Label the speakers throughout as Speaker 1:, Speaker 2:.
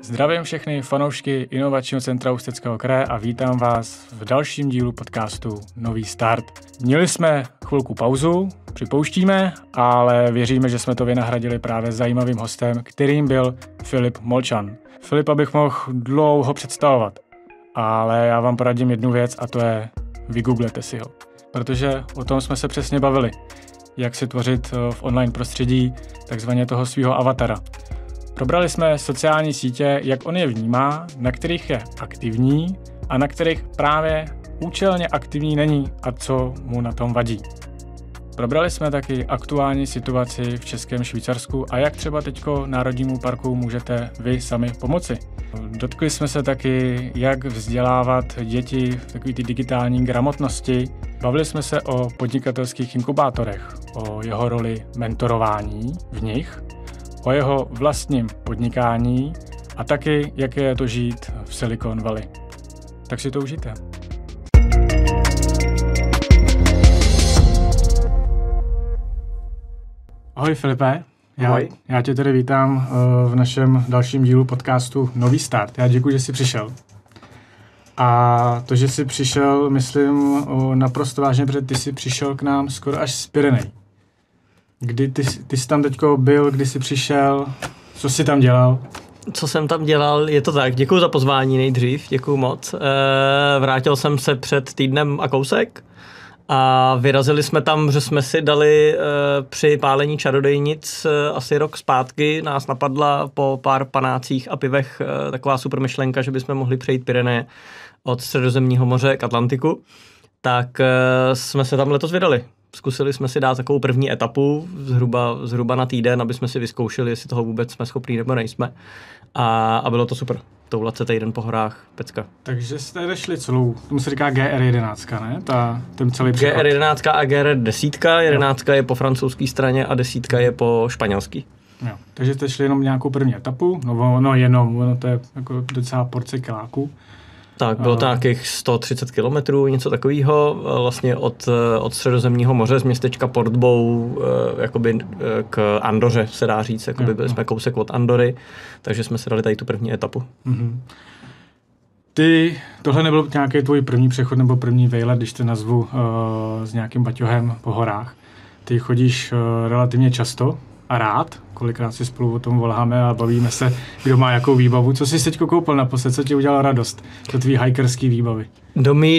Speaker 1: Zdravím všechny fanoušky Inovačního centra Ústeckého kraje a vítám vás v dalším dílu podcastu Nový start. Měli jsme chvilku pauzu, připouštíme, ale věříme, že jsme to vynahradili právě zajímavým hostem, kterým byl Filip Molčan. Filipa bych mohl dlouho představovat, ale já vám poradím jednu věc a to je vygooglete si ho. Protože o tom jsme se přesně bavili, jak si tvořit v online prostředí takzvaně toho svého avatara. Probrali jsme sociální sítě, jak on je vnímá, na kterých je aktivní a na kterých právě účelně aktivní není a co mu na tom vadí. Probrali jsme taky aktuální situaci v Českém Švýcarsku a jak třeba teďko Národnímu parku můžete vy sami pomoci. Dotkli jsme se taky, jak vzdělávat děti v takové ty digitální gramotnosti. Bavili jsme se o podnikatelských inkubátorech, o jeho roli mentorování v nich, o jeho vlastním podnikání a taky, jak je to žít v Silicon Valley. Tak si to užijte. Ahoj Filipe.
Speaker 2: Ahoj.
Speaker 1: Já tě tady vítám v našem dalším dílu podcastu Nový start. Já děkuji, že jsi přišel. A to, že jsi přišel, myslím naprosto vážně, protože ty jsi přišel k nám skoro až z Pyrenej. Kdy ty jsi tam teďko byl, kdy jsi přišel, co jsi tam dělal?
Speaker 2: Co jsem tam dělal, je to tak, děkuji za pozvání nejdřív, děkuji moc. Vrátil jsem se před týdnem a kousek a vyrazili jsme tam, že jsme si dali při pálení čarodejnic asi rok zpátky, nás napadla po pár panácích a pivech taková super myšlenka, že bychom mohli přejít Pyreneje od Středozemního moře k Atlantiku, tak jsme se tam letos vydali. Zkusili jsme si dát takovou první etapu, zhruba na týden, aby jsme si vyzkoušeli, jestli toho vůbec jsme schopní nebo nejsme. A bylo to super. Toulat se týden po horách, pecka.
Speaker 1: Takže jste šli celou, tomu se říká GR11, ne? Ten celý přechod.
Speaker 2: GR11 a GR10, 11 je po francouzské straně a 10 je po španělský.
Speaker 1: Jo. Takže jste šli jenom nějakou první etapu, ono to je jako docela porce kiláků.
Speaker 2: Tak, bylo to nějakých 130 kilometrů, něco takového, vlastně od Středozemního moře z městečka Portbou jakoby k Andoře, se dá říct, jakoby byli jsme kousek od Andory, takže jsme si dali tady tu první etapu. Mm-hmm.
Speaker 1: Tohle nebyl nějaký tvůj první přechod nebo první vejlet, když to nazvu s nějakým baťohem po horách. Ty chodíš relativně často a rád, kolikrát si spolu o tom voláme a bavíme se, kdo má jakou výbavu. Co jsi teďko koupil naposled, co ti udělalo radost do tvý hikerský výbavy?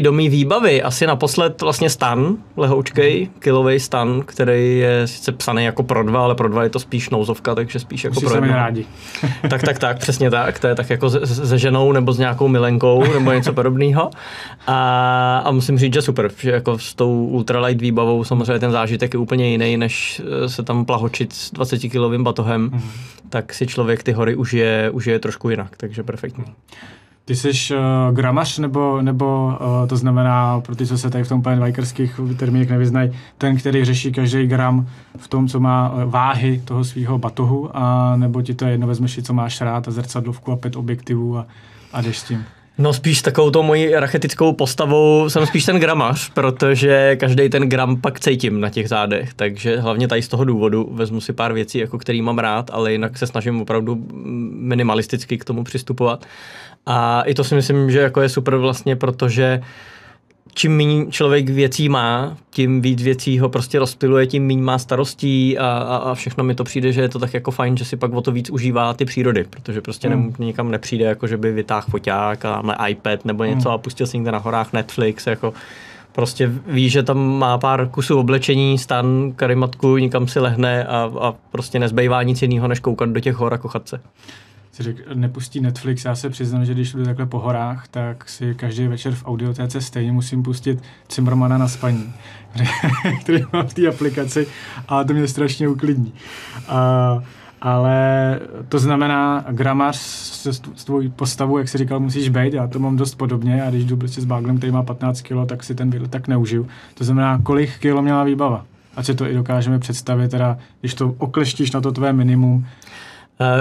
Speaker 2: Do mý výbavy, asi naposled vlastně stan, lehoučkej, kilovej stan, který je sice psaný jako pro 2, ale pro 2 je to spíš nouzovka, takže spíš jako pro 1.
Speaker 1: rádi.
Speaker 2: tak, přesně tak, to je tak jako se ženou nebo s nějakou milenkou nebo něco podobného. A musím říct, že super, že jako s tou ultralight výbavou samozřejmě ten zážitek je úplně jiný, než se tam plahočit s 20-kilovým batohem, tak si člověk ty hory užije trošku jinak, takže perfektní.
Speaker 1: Ty jsi gramař, nebo to znamená, pro ty, co se tady v tom bikerských termínech nevyznají, ten, který řeší každý gram v tom, co má váhy toho svého batohu, a nebo ti to jedno vezmeš, co máš rád a zrcadlovku a 5 objektivů a jdeš s tím?
Speaker 2: No spíš takovou tou mojí rachetickou postavou jsem spíš ten gramař, protože každý ten gram pak cítím na těch zádech, takže hlavně tady z toho důvodu vezmu si pár věcí, jako který mám rád, ale jinak se snažím opravdu minimalisticky k tomu přistupovat. A i to si myslím, že jako je super vlastně, protože čím méně člověk věcí má, tím víc věcí ho prostě rozptiluje, tím méně má starostí a všechno mi to přijde, že je to tak jako fajn, že si pak o to víc užívá ty přírody, protože prostě nikam nepřijde, jako že by vytáhl foťák a iPad nebo něco a pustil si někde na horách Netflix, jako prostě ví, že tam má pár kusů oblečení, stan, karimatku, nikam si lehne a prostě nezbývá nic jiného, než koukat do těch hor a kochat se.
Speaker 1: Nepustí Netflix, já se přiznám, že když jdu takhle po horách, tak si každý večer v audiotéce stejně musím pustit Cimrmana na spaní, který mám v té aplikaci a to mě strašně uklidní. Ale to znamená, gramař s tvou postavou, jak jsi říkal, musíš být, já to mám dost podobně a když jdu prostě s báglem, který má 15 kg, tak si ten výlet tak neužiju. To znamená, kolik kilo měla výbava? Ať si to i dokážeme představit, teda, když to okleštíš na to tvé minimum.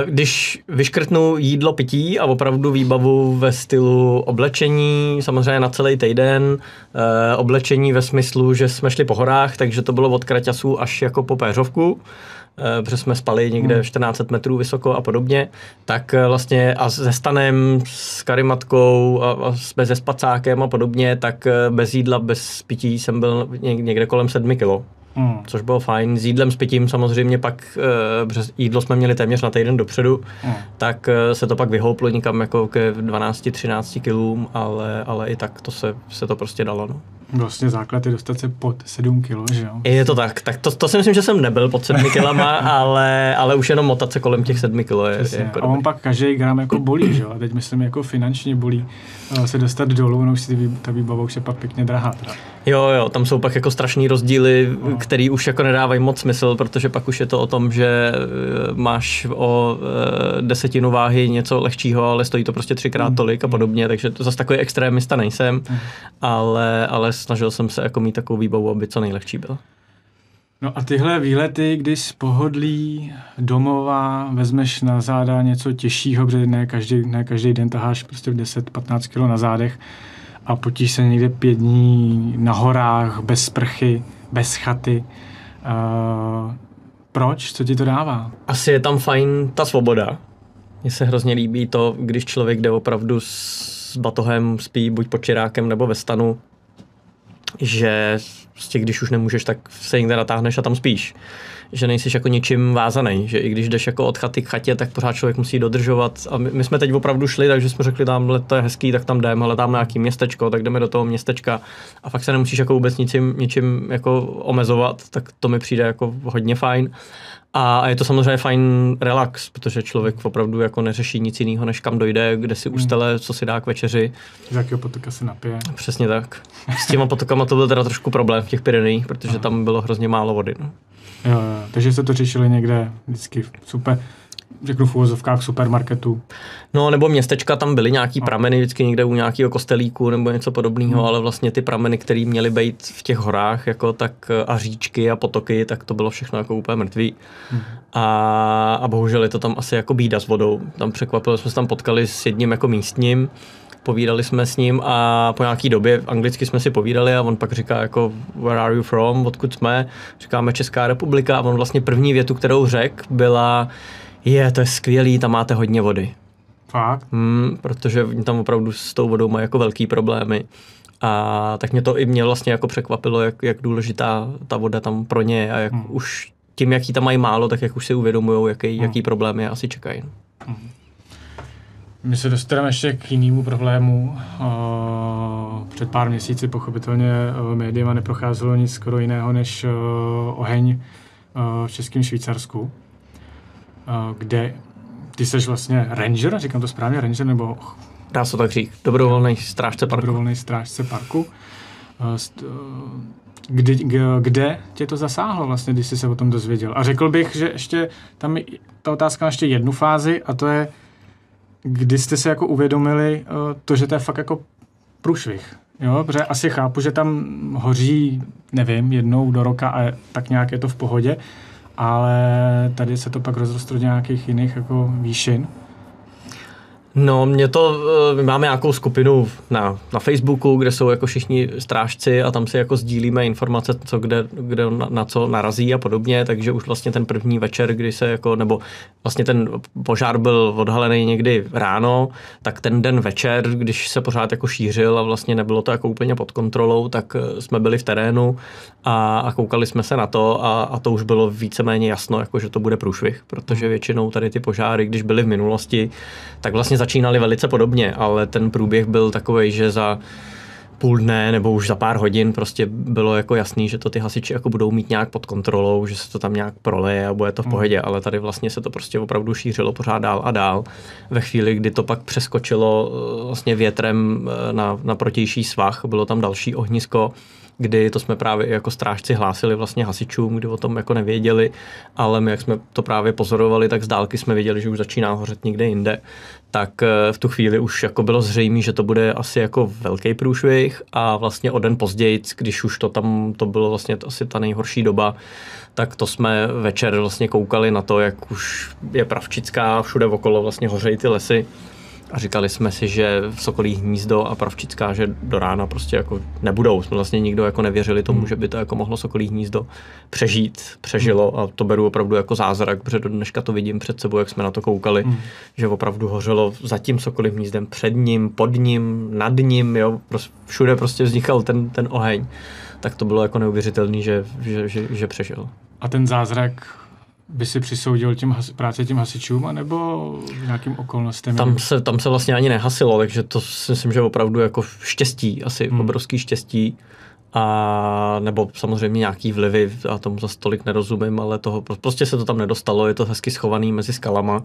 Speaker 2: Když vyškrtnu jídlo, pití a opravdu výbavu ve stylu oblečení, samozřejmě na celý týden, oblečení ve smyslu, že jsme šli po horách, takže to bylo od kraťasů až jako po péřovku. protože jsme spali někde 1400 metrů vysoko a podobně, tak vlastně a se stanem, s karimatkou a se spacákem a podobně, tak bez jídla, bez pití jsem byl někde kolem 7 kilo. Což bylo fajn. S jídlem, s pitím samozřejmě pak, jídlo jsme měli téměř na týden dopředu, tak se to pak vyhouplo někam jako ke 12-13 kilům, ale i tak se to prostě dalo. No.
Speaker 1: Vlastně základ je dostat se pod 7 kilo, že jo?
Speaker 2: Je to tak. Tak to si myslím, že jsem nebyl pod 7 kilama, ale už jenom motat se kolem těch 7 kilo je jako
Speaker 1: a on pak každý gram jako bolí, že jo? A teď myslím jako finančně bolí se dostat dolů, no už si ta výbava už je pak pěkně drahá. Teda.
Speaker 2: Jo, tam jsou pak jako strašný rozdíly, který už jako nedávají moc smysl, protože pak už je to o tom, že máš o 10 váhy něco lehčího, ale stojí to prostě 3x tolik a podobně, takže to zase takový extrémista nejsem, ale snažil jsem se jako mít takovou výbavu, aby co nejlehčí bylo.
Speaker 1: No a tyhle výlety, když z pohodlí domova vezmeš na záda něco těžšího, protože ne každý den taháš prostě 10-15 kilo na zádech a potíš se někde 5 dní na horách, bez sprchy, bez chaty. Proč? Co ti to dává?
Speaker 2: Asi je tam fajn ta svoboda. Mně se hrozně líbí to, když člověk jde opravdu s batohem, spí buď pod čirákem nebo ve stanu, že prostě když už nemůžeš, tak se někde natáhneš a tam spíš. Že nejsiš jako ničím vázaný, že i když jdeš jako od chaty k chatě, tak pořád člověk musí dodržovat. A my jsme teď opravdu šli, takže jsme řekli, tamhle to je hezký, tak tam jdeme, ale tam nějaký městečko, tak jdeme do toho městečka a fakt se nemusíš jako vůbec ničím jako omezovat, tak to mi přijde jako hodně fajn. A je to samozřejmě fajn relax, protože člověk opravdu jako neřeší nic jiného, než kam dojde, kde si ustele, co si dá k večeři.
Speaker 1: Z jakého potoka se napije.
Speaker 2: Přesně tak. S těma potokama to byl teda trošku problém v těch Pyrenejích, protože tam bylo hrozně málo vody. No.
Speaker 1: Jo, takže se to řešili někde vždycky super, řeknu v uvozovkách supermarketu.
Speaker 2: No nebo městečka, tam byly nějaký prameny vždycky někde u nějakého kostelíku nebo něco podobného, ale vlastně ty prameny, které měly být v těch horách, jako tak a říčky a potoky, tak to bylo všechno jako úplně mrtvý. A bohužel je to tam asi jako bída s vodou. Tam překvapilo, jsme se tam potkali s jedním jako místním, povídali jsme s ním a po nějaký době anglicky jsme si povídali a on pak říká jako where are you from, odkud jsme, říkáme Česká republika a on vlastně první větu, kterou řekl, byla to je skvělý, tam máte hodně vody.
Speaker 1: Fakt?
Speaker 2: Protože tam opravdu s tou vodou mají jako velký problémy. A tak mě vlastně jako překvapilo, jak důležitá ta voda tam pro ně je a jak už tím, jaký tam mají málo, tak jak už si uvědomujou, jaký problémy je asi čekají.
Speaker 1: My se dostaneme ještě k jinému problému. Před pár měsíci pochopitelně médiama neprocházelo nic skoro jiného než oheň v Českém Švýcarsku, kde ty jsi vlastně ranger, říkám to správně, ranger nebo...
Speaker 2: Dá se tak říct, dobrovolný strážce parku.
Speaker 1: Dobrovolný strážce parku. Kde tě to zasáhlo vlastně, když jsi se o tom dozvěděl? A řekl bych, že ještě tam ta otázka má ještě jednu fázi a to je, kdy jste se jako uvědomili to, že to je fakt jako průšvih. Jo, protože asi chápu, že tam hoří, nevím, jednou do roka a tak nějak je to v pohodě, ale tady se to pak rozrostlo do nějakých jiných jako výšin.
Speaker 2: No, my máme nějakou skupinu na Facebooku, kde jsou jako všichni strážci a tam si jako sdílíme informace, co kde na co narazí a podobně, takže už vlastně ten první večer, kdy se jako, nebo vlastně ten požár byl odhalený někdy ráno, tak ten den večer, když se pořád jako šířil a vlastně nebylo to jako úplně pod kontrolou, tak jsme byli v terénu a koukali jsme se na to a to už bylo víceméně jasno, jako že to bude průšvih, protože většinou tady ty požáry, když byly v minulosti, tak vlastně začínali velice podobně, ale ten průběh byl takovej, že za půl dne nebo už za pár hodin prostě bylo jako jasný, že to ty hasiči jako budou mít nějak pod kontrolou, že se to tam nějak proleje a bude to v pohodě, ale tady vlastně se to prostě opravdu šířilo pořád dál a dál. Ve chvíli, kdy to pak přeskočilo vlastně větrem na protější svah, bylo tam další ohnisko, kdy to jsme právě jako strážci hlásili vlastně hasičům, kdy o tom jako nevěděli, ale my, jak jsme to právě pozorovali, tak z dálky jsme viděli, že už začíná hořet někde jinde. Tak v tu chvíli už jako bylo zřejmé, že to bude asi jako velký průšvih a vlastně o den později, když už to bylo vlastně asi ta nejhorší doba, tak to jsme večer vlastně koukali na to, jak už je Pravčická, všude okolo vlastně hořejí ty lesy A říkali jsme si, že Sokolí hnízdo a Pravčická, že do rána prostě jako nebudou. Jsme vlastně nikdo jako nevěřili tomu, že by to jako mohlo Sokolí hnízdo přežilo a to beru opravdu jako zázrak, protože do dneška to vidím před sebou, jak jsme na to koukali, že opravdu hořelo za tím Sokolím hnízdem, před ním, pod ním, nad ním, jo, všude prostě vznikal ten oheň. Tak to bylo jako neuvěřitelný, že přežil.
Speaker 1: A ten zázrak by si přisoudil práci těm hasičům, anebo nějakým okolnostem?
Speaker 2: Tam se vlastně ani nehasilo, takže to si myslím, že opravdu jako štěstí, asi obrovský štěstí. A nebo samozřejmě nějaký vlivy, a tomu zase tolik nerozumím, ale toho prostě se to tam nedostalo, je to hezky schovaný mezi skalama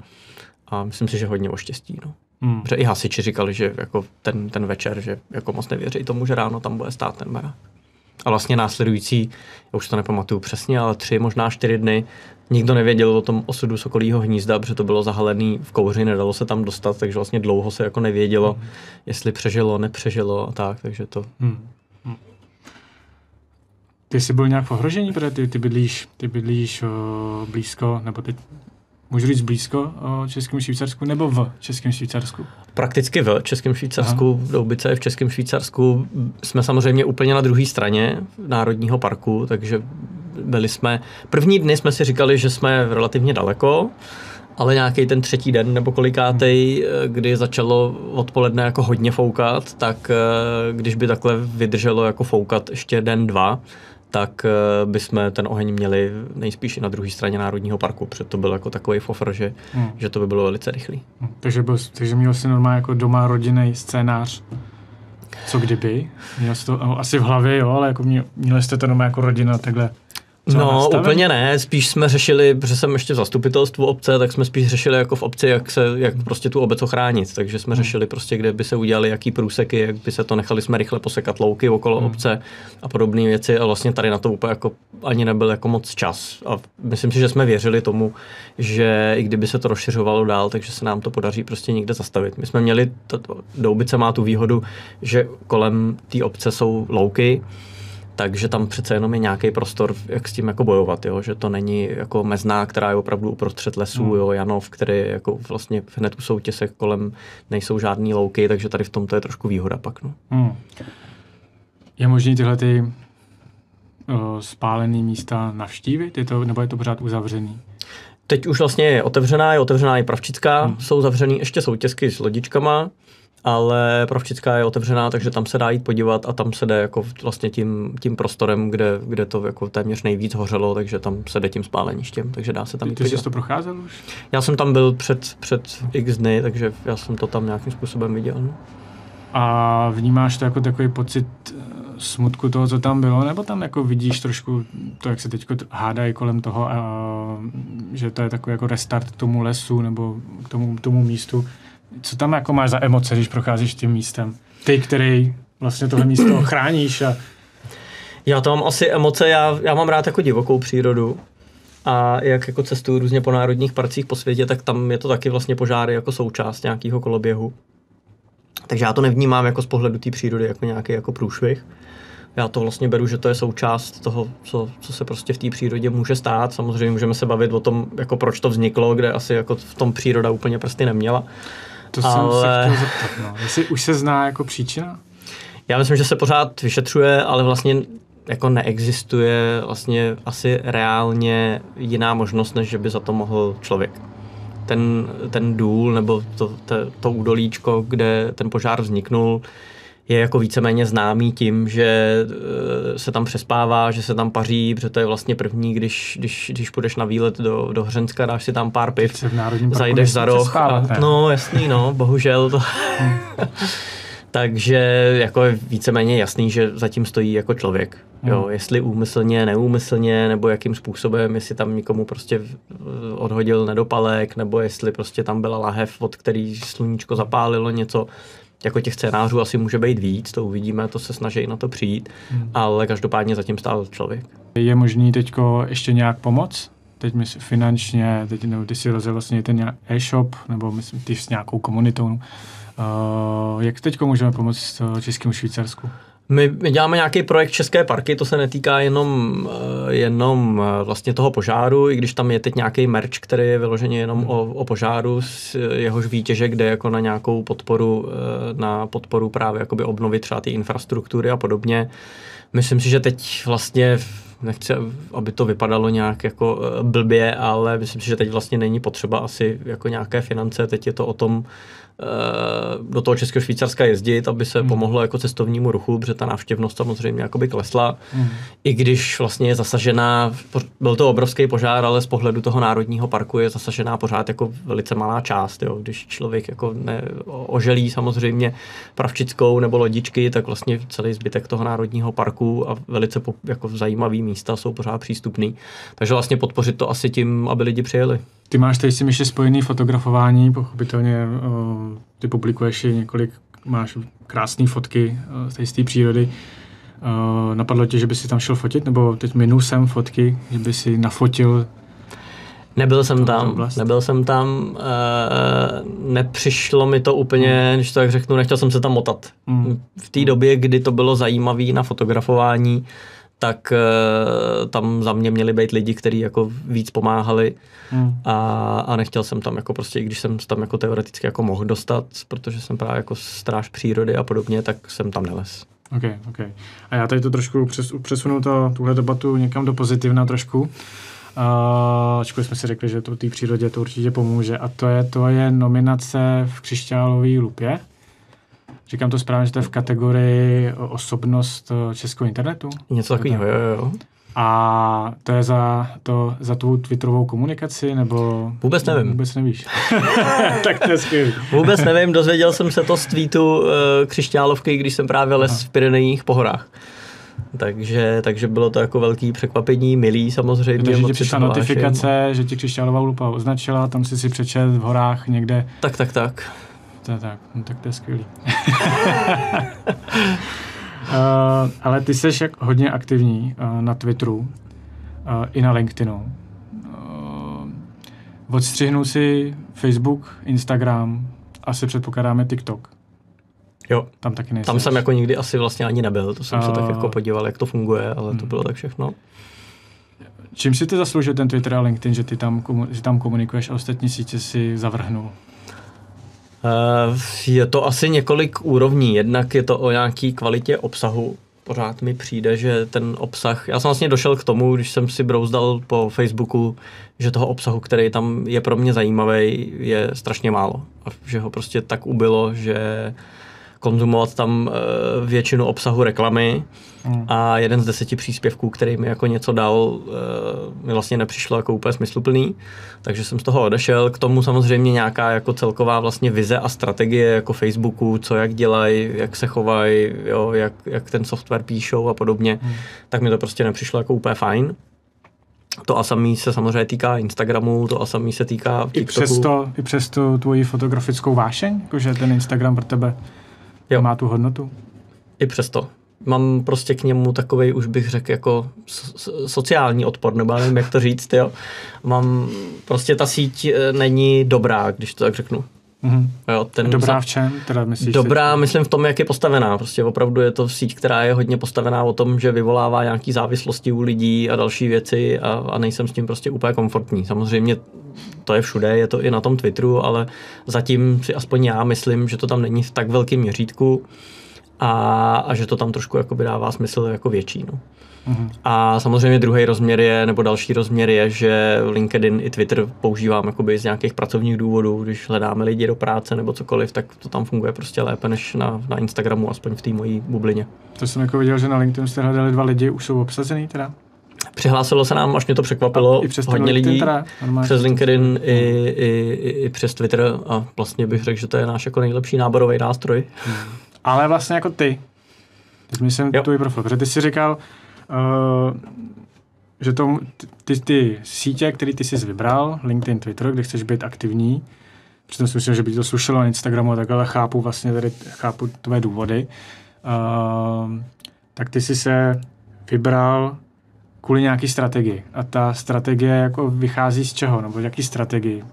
Speaker 2: a myslím si, že hodně o štěstí. No. Protože i hasiči říkali, že jako ten večer, že jako moc nevěří tomu, že ráno tam bude stát ten barák. A vlastně následující, já už to nepamatuju přesně, ale 3, možná 4 dny, nikdo nevěděl o tom osudu Sokolího hnízda, protože to bylo zahalené v kouři, nedalo se tam dostat, takže vlastně dlouho se jako nevědělo, jestli přežilo, nepřežilo a tak, takže to...
Speaker 1: Ty jsi byl nějak v ohrožení, protože ty bydlíš blízko, nebo teď můžu říct blízko Českému Švýcarsku, nebo v Českém Švýcarsku?
Speaker 2: Prakticky v Českém Švýcarsku, Doubice je v Českém Švýcarsku. Jsme samozřejmě úplně na druhé straně Národního parku, takže byli jsme... První dny jsme si říkali, že jsme relativně daleko, ale nějaký ten 3. den nebo kolikátej, kdy začalo odpoledne jako hodně foukat, tak když by takhle vydrželo jako foukat ještě den, 2, tak bychom ten oheň měli nejspíš na druhé straně Národního parku, protože to byl jako takový fofr, že to by bylo velice rychlý.
Speaker 1: Takže měl jsi normálně jako doma rodinný scénář, co kdyby? Měl jsi to asi v hlavě, jo, ale jako měli jste to doma jako rodina takhle.
Speaker 2: No, úplně ne, spíš jsme řešili, protože jsem ještě v zastupitelstvu obce, tak jsme spíš řešili jako v obci, jak prostě tu obec ochránit, takže jsme řešili prostě, kde by se udělali jaký průseky, jak by se to nechali jsme rychle posekat louky okolo obce a podobné věci a vlastně tady na to úplně jako ani nebyl jako moc čas a myslím si, že jsme věřili tomu, že i kdyby se to rozšiřovalo dál, takže se nám to podaří prostě někde zastavit. My jsme měli, Doubice má tu výhodu, že kolem té obce jsou louky, takže tam přece jenom je nějaký prostor, jak s tím jako bojovat, jo? Že to není jako Mezná, která je opravdu uprostřed lesů, jo? Janov, který jako vlastně hned u Soutěsek kolem nejsou žádný louky, takže tady v tom to je trošku výhoda pak. No.
Speaker 1: Je možné tyhle spálené místa navštívit, nebo je to pořád uzavřený?
Speaker 2: Teď už vlastně je otevřená i Pravčická, jsou zavřený ještě Soutěsky s lodičkama, ale Pravčická je otevřená, takže tam se dá jít podívat a tam se jde jako vlastně tím prostorem, kde to jako téměř nejvíc hořelo, takže tam se jde tím spáleništěm, takže dá se tam jít podívat.
Speaker 1: Ty jsi to procházel už?
Speaker 2: Já jsem tam byl před x dny, takže já jsem to tam nějakým způsobem viděl. No.
Speaker 1: A vnímáš to jako takový pocit smutku toho, co tam bylo, nebo tam jako vidíš trošku to, jak se teď hádají kolem toho, že to je takový jako restart k tomu lesu nebo k tomu místu. Co tam jako máš za emoce, když procházíš tím místem? Ty, který vlastně tohle místo chráníš a...
Speaker 2: Já to mám asi emoce, já mám rád jako divokou přírodu a jak jako cestuju různě po národních parcích po světě, tak tam je to taky vlastně požáry jako součást nějakého koloběhu. Takže já to nevnímám jako z pohledu té přírody jako nějaký jako průšvih. Já to vlastně beru, že to je součást toho, co se prostě v té přírodě může stát. Samozřejmě můžeme se bavit o tom, jako proč to vzniklo, kde asi jako v tom příroda úplně prsty neměla.
Speaker 1: To jsem se chtěl zeptat, no. Jestli už se zná jako příčina?
Speaker 2: Já myslím, že se pořád vyšetřuje, ale vlastně jako neexistuje vlastně asi reálně jiná možnost, než že by za to mohl člověk. Ten důl nebo to údolíčko, kde ten požár vzniknul, je jako víceméně známý tím, že se tam přespává, že se tam paří, protože to je vlastně první, když půjdeš na výlet do Hřenska, dáš si tam pár piv, zajdeš za roh. No jasný, no, bohužel to... Takže jako je víceméně jasný, že zatím stojí jako člověk. Jo, jestli úmyslně, neúmyslně, nebo jakým způsobem, jestli tam někomu prostě odhodil nedopalek, nebo jestli prostě tam byla lahev, od který sluníčko zapálilo něco. Jako těch scénářů asi může být víc, to uvidíme, to se snaží na to přijít, ale každopádně zatím stál člověk. Je
Speaker 1: možný teďko ještě nějak pomoct? Teď myslím finančně, nebo ty si rozjel vlastně ten e-shop, nebo myslím ty s nějakou komunitou. Jak teďko můžeme pomoct Českému Švýcarsku?
Speaker 2: My děláme nějaký projekt České parky, to se netýká jenom vlastně toho požáru, i když tam je teď nějaký merch, který je vyloženě jenom o požáru, jehož výtěžek jde jako na nějakou podporu právě jakoby obnovy třeba ty infrastruktury a podobně. Myslím si, že teď vlastně nechci, aby to vypadalo nějak jako blbě, ale myslím si, že teď vlastně není potřeba asi jako nějaké finance, teď je to o tom do toho Českého Švýcarska jezdit, aby se pomohlo jako cestovnímu ruchu, protože ta návštěvnost samozřejmě jakoby klesla. I když vlastně je zasažená, byl to obrovský požár, ale z pohledu toho národního parku je zasažená pořád jako velice malá část. Jo. Když člověk jako oželí samozřejmě Pravčickou nebo Lodičky, tak vlastně celý zbytek toho národního parku a velice jako zajímavý místa jsou pořád přístupný. Takže vlastně podpořit to asi tím, aby lidi přijeli.
Speaker 1: Ty máš tady si ještě spojený fotografování, pochopitelně ty publikuješ máš krásné fotky z té přírody. Napadlo tě, že by si tam šel fotit, nebo teď minul jsem fotky, že by si nafotil?
Speaker 2: Nebyl jsem tam, nepřišlo mi to úplně, když to tak řeknu, nechtěl jsem se tam motat. V té době, kdy to bylo zajímavé na fotografování, tak tam za mě měli být lidi, kteří jako víc pomáhali a nechtěl jsem tam jako prostě, i když jsem tam jako teoreticky jako mohl dostat, protože jsem právě jako stráž přírody a podobně, tak jsem tam nelez.
Speaker 1: Ok. A já tady to trošku přesunu tuhle debatu někam do pozitivna trošku. Ačkoliv jsme si řekli, že to té přírodě to určitě pomůže. A to je nominace v Křišťálové lupě. Říkám to správně, že to je v kategorii osobnost českého internetu?
Speaker 2: Něco takového, jo.
Speaker 1: A to je za tvou twitterovou komunikaci, nebo...
Speaker 2: Vůbec nevím.
Speaker 1: Vůbec nevíš. Tak to je skvělý.
Speaker 2: Vůbec nevím, dozvěděl jsem se to z tweetu Křišťálovky, když jsem právě les v Pyrenejích po horách. Takže bylo to jako velký překvapení, milý samozřejmě.
Speaker 1: Takže ti přišla notifikace, že ti Křišťálová lupa označila, tam si přečet v horách někde.
Speaker 2: Tak.
Speaker 1: Tak to je skvělý. Ale ty jsi hodně aktivní na Twitteru i na LinkedInu. Odstřihnul si Facebook, Instagram, asi předpokládáme TikTok.
Speaker 2: Jo,
Speaker 1: tam taky nejsi.
Speaker 2: Tam jsem jako nikdy asi vlastně ani nebyl, to jsem se tak jako podíval, jak to funguje, ale to bylo tak všechno.
Speaker 1: Čím si ty zasloužil ten Twitter a LinkedIn, že ty tam komunikuješ a ostatní sítě si zavrhnul?
Speaker 2: Je to asi několik úrovní. Jednak je to o nějaký kvalitě obsahu. Pořád mi přijde, že ten obsah... Já jsem vlastně došel k tomu, když jsem si brouzdal po Facebooku, že toho obsahu, který tam je pro mě zajímavý, je strašně málo. A že ho prostě tak ubylo, že konzumovat tam většinu obsahu reklamy a jeden z 10 příspěvků, který mi jako něco dal, mi vlastně nepřišlo jako úplně smysluplný, takže jsem z toho odešel. K tomu samozřejmě nějaká jako celková vlastně vize a strategie jako Facebooku, co jak dělají, jak se chovají, jak ten software píšou a podobně, tak mi to prostě nepřišlo jako úplně fajn. To a samý se samozřejmě týká Instagramu, to a samý se týká TikToku.
Speaker 1: I přes tu tvoji fotografickou vášeň, jakože ten Instagram pro tebe má tu hodnotu?
Speaker 2: I přesto. Mám prostě k němu takovej, už bych řekl, jako sociální odpor, nebo nevím, jak to říct, jo. Prostě ta síť není dobrá, když to tak řeknu. Jo,
Speaker 1: dobrá v čem? Teda myslíš
Speaker 2: myslím v tom, jak je postavená. Prostě opravdu je to síť, která je hodně postavená o tom, že vyvolává nějaký závislosti u lidí a další věci a nejsem s tím prostě úplně komfortní. Samozřejmě to je všude, je to i na tom Twitteru, ale zatím si aspoň já myslím, že to tam není v tak velkém měřítku a že to tam trošku jakoby dává smysl jako větší. No. A samozřejmě druhý rozměr je, nebo další rozměr je, že LinkedIn i Twitter používám jakoby z nějakých pracovních důvodů, když hledáme lidi do práce nebo cokoliv, tak to tam funguje prostě lépe než na Instagramu, aspoň v té mojí bublině.
Speaker 1: To jsem jako viděl, že na LinkedInu jste hledali 2 lidi, už jsou obsazený teda?
Speaker 2: Přihlásilo se nám, až mě to překvapilo, hodně lidí
Speaker 1: teda,
Speaker 2: přes LinkedIn i přes Twitter a vlastně bych řekl, že to je náš jako nejlepší náborový nástroj.
Speaker 1: Ale vlastně jako ty. Teď myslím tvůj profil, protože ty jsi říkal, že ty sítě, které ty jsi vybral, LinkedIn, Twitter, kde chceš být aktivní, přitom si myslím, že by to slušelo na Instagramu a takhle, chápu tvé důvody, tak ty jsi se vybral kvůli nějaký strategii. A ta strategie jako vychází z čeho? Nebo jaký strategii?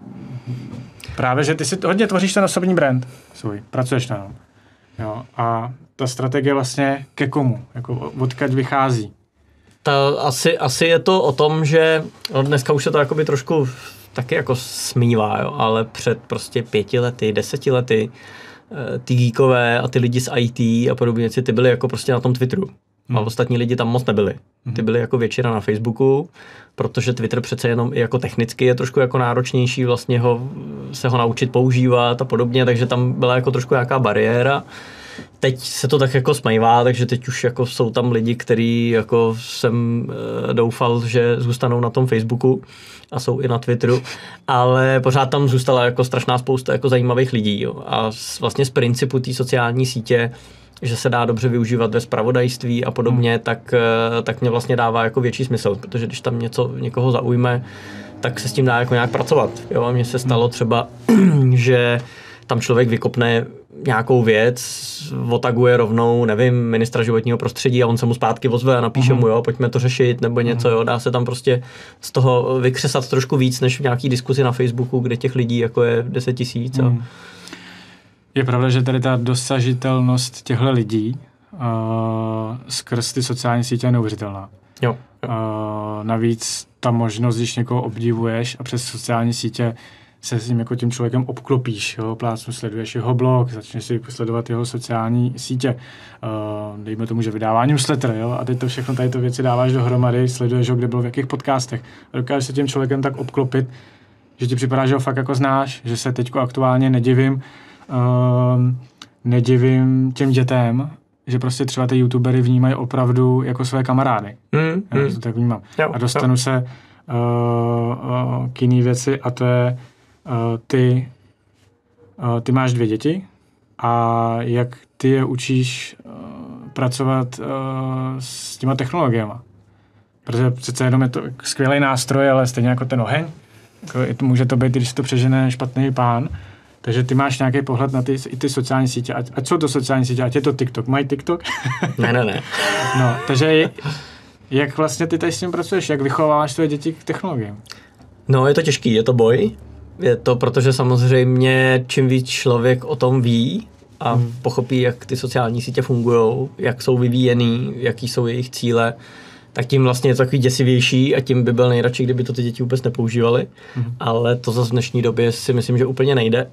Speaker 1: Právě, že ty si hodně tvoříš ten osobní brand svůj, pracuješ na něm. Jo, a ta strategie vlastně ke komu? Jako odkud vychází?
Speaker 2: Asi je to o tom, že dneska už se to jakoby trošku taky jako smívá, jo, ale před prostě 5 lety, 10 lety ty geekové a ty lidi z IT a podobně, ty byli jako prostě na tom Twitteru. A ostatní lidi tam moc nebyli. Ty byli jako většina na Facebooku, protože Twitter přece jenom i jako technicky je trošku jako náročnější vlastně se ho naučit používat a podobně, takže tam byla jako trošku nějaká bariéra. Teď se to tak jako smajvá, takže teď už jako jsou tam lidi, kteří jako jsem doufal, že zůstanou na tom Facebooku a jsou i na Twitteru, ale pořád tam zůstala jako strašná spousta jako zajímavých lidí. Jo. A vlastně z principu té sociální sítě, že se dá dobře využívat ve zpravodajství a podobně, tak mě vlastně dává jako větší smysl, protože když tam někoho zaujme, tak se s tím dá jako nějak pracovat. Jo. A mně se stalo třeba, že tam člověk vykopne nějakou věc, otaguje rovnou, nevím, ministra životního prostředí a on se mu zpátky ozve a napíše mu, jo, pojďme to řešit, nebo něco, jo, dá se tam prostě z toho vykřesat trošku víc, než v nějaký diskuzi na Facebooku, kde těch lidí jako je 10 000.
Speaker 1: Je pravda, že tady ta dosažitelnost těchto lidí skrz ty sociální sítě je neuvěřitelná.
Speaker 2: Jo.
Speaker 1: Navíc ta možnost, když někoho obdivuješ a přes sociální sítě se s ním jako tím člověkem obklopíš, jo, plácnu, sleduješ jeho blog, začneš si sledovat jeho sociální sítě, dejme tomu, že vydává newsletter, jo, a teď to všechno tady to věci dáváš dohromady, sleduješ ho, kde byl v jakých podcastech a dokážeš se tím člověkem tak obklopit, že ti připadá, že ho fakt jako znáš, že se teďko aktuálně nedivím těm dětem, že prostě třeba ty youtubery vnímají opravdu jako své kamarády. Já to tak vnímám. A dostanu se k jiný věci a to je ty máš 2 děti a jak ty je učíš pracovat s těma technologiema. Protože přece jenom je to skvělý nástroj, ale stejně jako ten oheň. Jako může to být, když to přežene špatný pán. Takže ty máš nějaký pohled na ty sociální sítě. Ať jsou to sociální sítě, ať je to TikTok. Mají TikTok?
Speaker 2: Ne.
Speaker 1: No, takže jak vlastně ty tady s tím pracuješ? Jak vychováváš tvoje děti k technologiím?
Speaker 2: No, je to těžký, je to boj. Je to, protože samozřejmě čím víc člověk o tom ví a pochopí, jak ty sociální sítě fungují, jak jsou vyvíjený, jaký jsou jejich cíle, tak tím vlastně je to takový děsivější a tím by byl nejradši, kdyby to ty děti vůbec nepoužívaly. Ale to zase v dnešní době si myslím, že úplně nejde.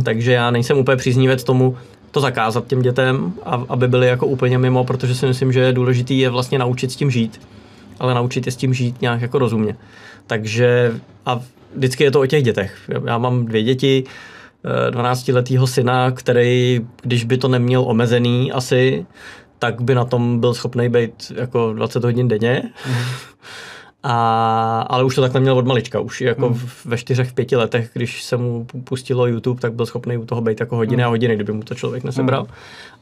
Speaker 2: Takže já nejsem úplně příznivec tomu to zakázat těm dětem, aby byli jako úplně mimo, protože si myslím, že je důležitý je vlastně naučit s tím žít. Ale naučit je s tím žít nějak jako rozumně. Takže a vždycky je to o těch dětech. Já mám 2 děti, 12letýho syna, který, když by to neměl omezený asi, tak by na tom byl schopný být jako 20 hodin denně. Ale už to takhle měl od malička. Už jako ve 4-5 letech, když se mu pustilo YouTube, tak byl schopný u toho být jako hodiny a hodiny, kdyby mu to člověk nesebral.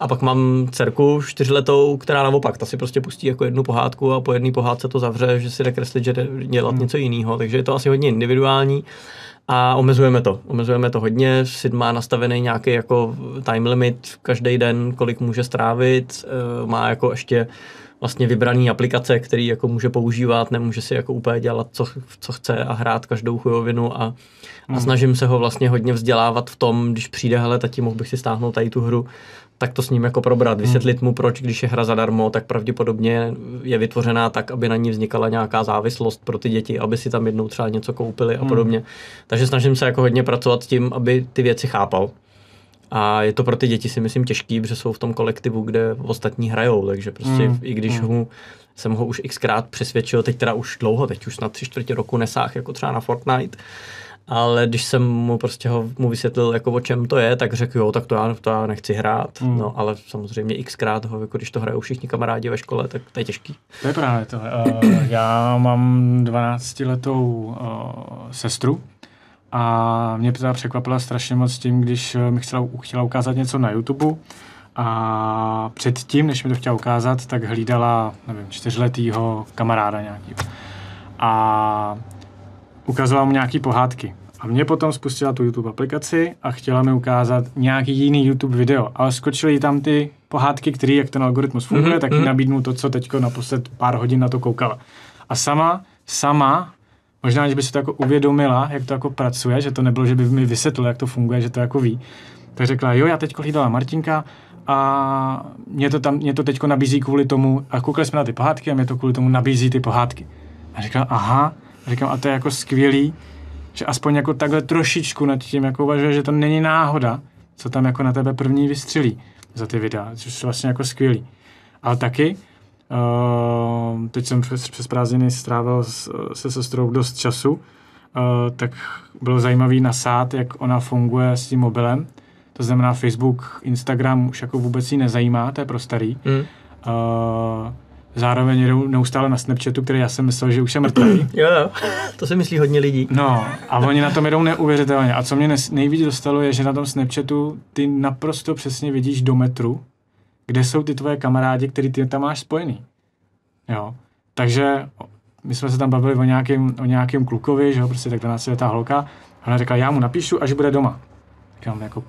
Speaker 2: A pak mám dcerku 4letou, která naopak, ta si prostě pustí jako jednu pohádku a po jedné pohádce to zavře, že si jde kreslit, že jde dělat něco jiného. Takže je to asi hodně individuální. A omezujeme to hodně, Sid má nastavený nějaký jako time limit každý den, kolik může strávit, má jako ještě vlastně vybraný aplikace, který jako může používat, nemůže si jako úplně dělat, co chce a hrát každou chujovinu a snažím se ho vlastně hodně vzdělávat v tom, když přijde, hele, tati, mohl bych si stáhnout tady tu hru, tak to s ním jako probrat, vysvětlit mu, proč, když je hra zadarmo, tak pravděpodobně je vytvořená tak, aby na ní vznikala nějaká závislost pro ty děti, aby si tam jednou třeba něco koupili a podobně. Takže snažím se jako hodně pracovat s tím, aby ty věci chápal. A je to pro ty děti si myslím těžký, protože jsou v tom kolektivu, kde ostatní hrajou, takže prostě i když jsem ho už xkrát přesvědčil, teď teda už dlouho, teď už na 3/4 roku nesáh, jako třeba na Fortnite, ale když jsem mu prostě mu vysvětlil, jako o čem to je, tak řekl, jo, tak to já nechci hrát. No, ale samozřejmě xkrát ho, jako když to hrajou všichni kamarádi ve škole, tak to je těžký.
Speaker 1: To je právě to. Já mám 12letou sestru a mě teda překvapila strašně moc tím, když mi chtěla ukázat něco na YouTube a předtím, než mi to chtěla ukázat, tak hlídala, nevím, 4letýho kamaráda nějakýho. A ukazoval mu nějaký pohádky. A mě potom spustila tu YouTube aplikaci a chtěla mi ukázat nějaký jiný YouTube video, ale skočily tam ty pohádky, který, jak ten algoritmus funguje, tak jí nabídnu to, co teďko naposled pár hodin na to koukala. A sama, možná, že by si to jako uvědomila, jak to jako pracuje, že to nebylo, že by mi vysvětlil, jak to funguje, že to jako ví, tak řekla, jo, já teďko hlídala Martinka a mě to teďko nabízí kvůli tomu, a koukali jsme na ty pohádky a mě to kvůli tomu nabízí ty pohádky. A říkám, aha, a to je jako skvělý, že aspoň jako takhle trošičku nad tím jako uvažuje, že to není náhoda, co tam jako na tebe první vystřelí za ty videa, což je vlastně jako skvělý. Ale taky, teď jsem přes prázdniny strávil se sestrou dost času, tak bylo zajímavý nasát, jak ona funguje s tím mobilem. To znamená Facebook, Instagram už jako vůbec jí nezajímá, to je pro starý. Zároveň jdou neustále na Snapchatu, který já jsem myslel, že už je mrtvý.
Speaker 2: Jo, to si myslí hodně lidí.
Speaker 1: No, a oni na tom jedou neuvěřitelně. A co mě nejvíc dostalo je, že na tom Snapchatu ty naprosto přesně vidíš do metru, kde jsou ty tvoje kamarádi, který ty tam máš spojený. Jo. Takže my jsme se tam bavili o nějakém klukovi, že jo, prostě tak 12letá holka. A ona řekla, já mu napíšu, až bude doma. Říkám, jako,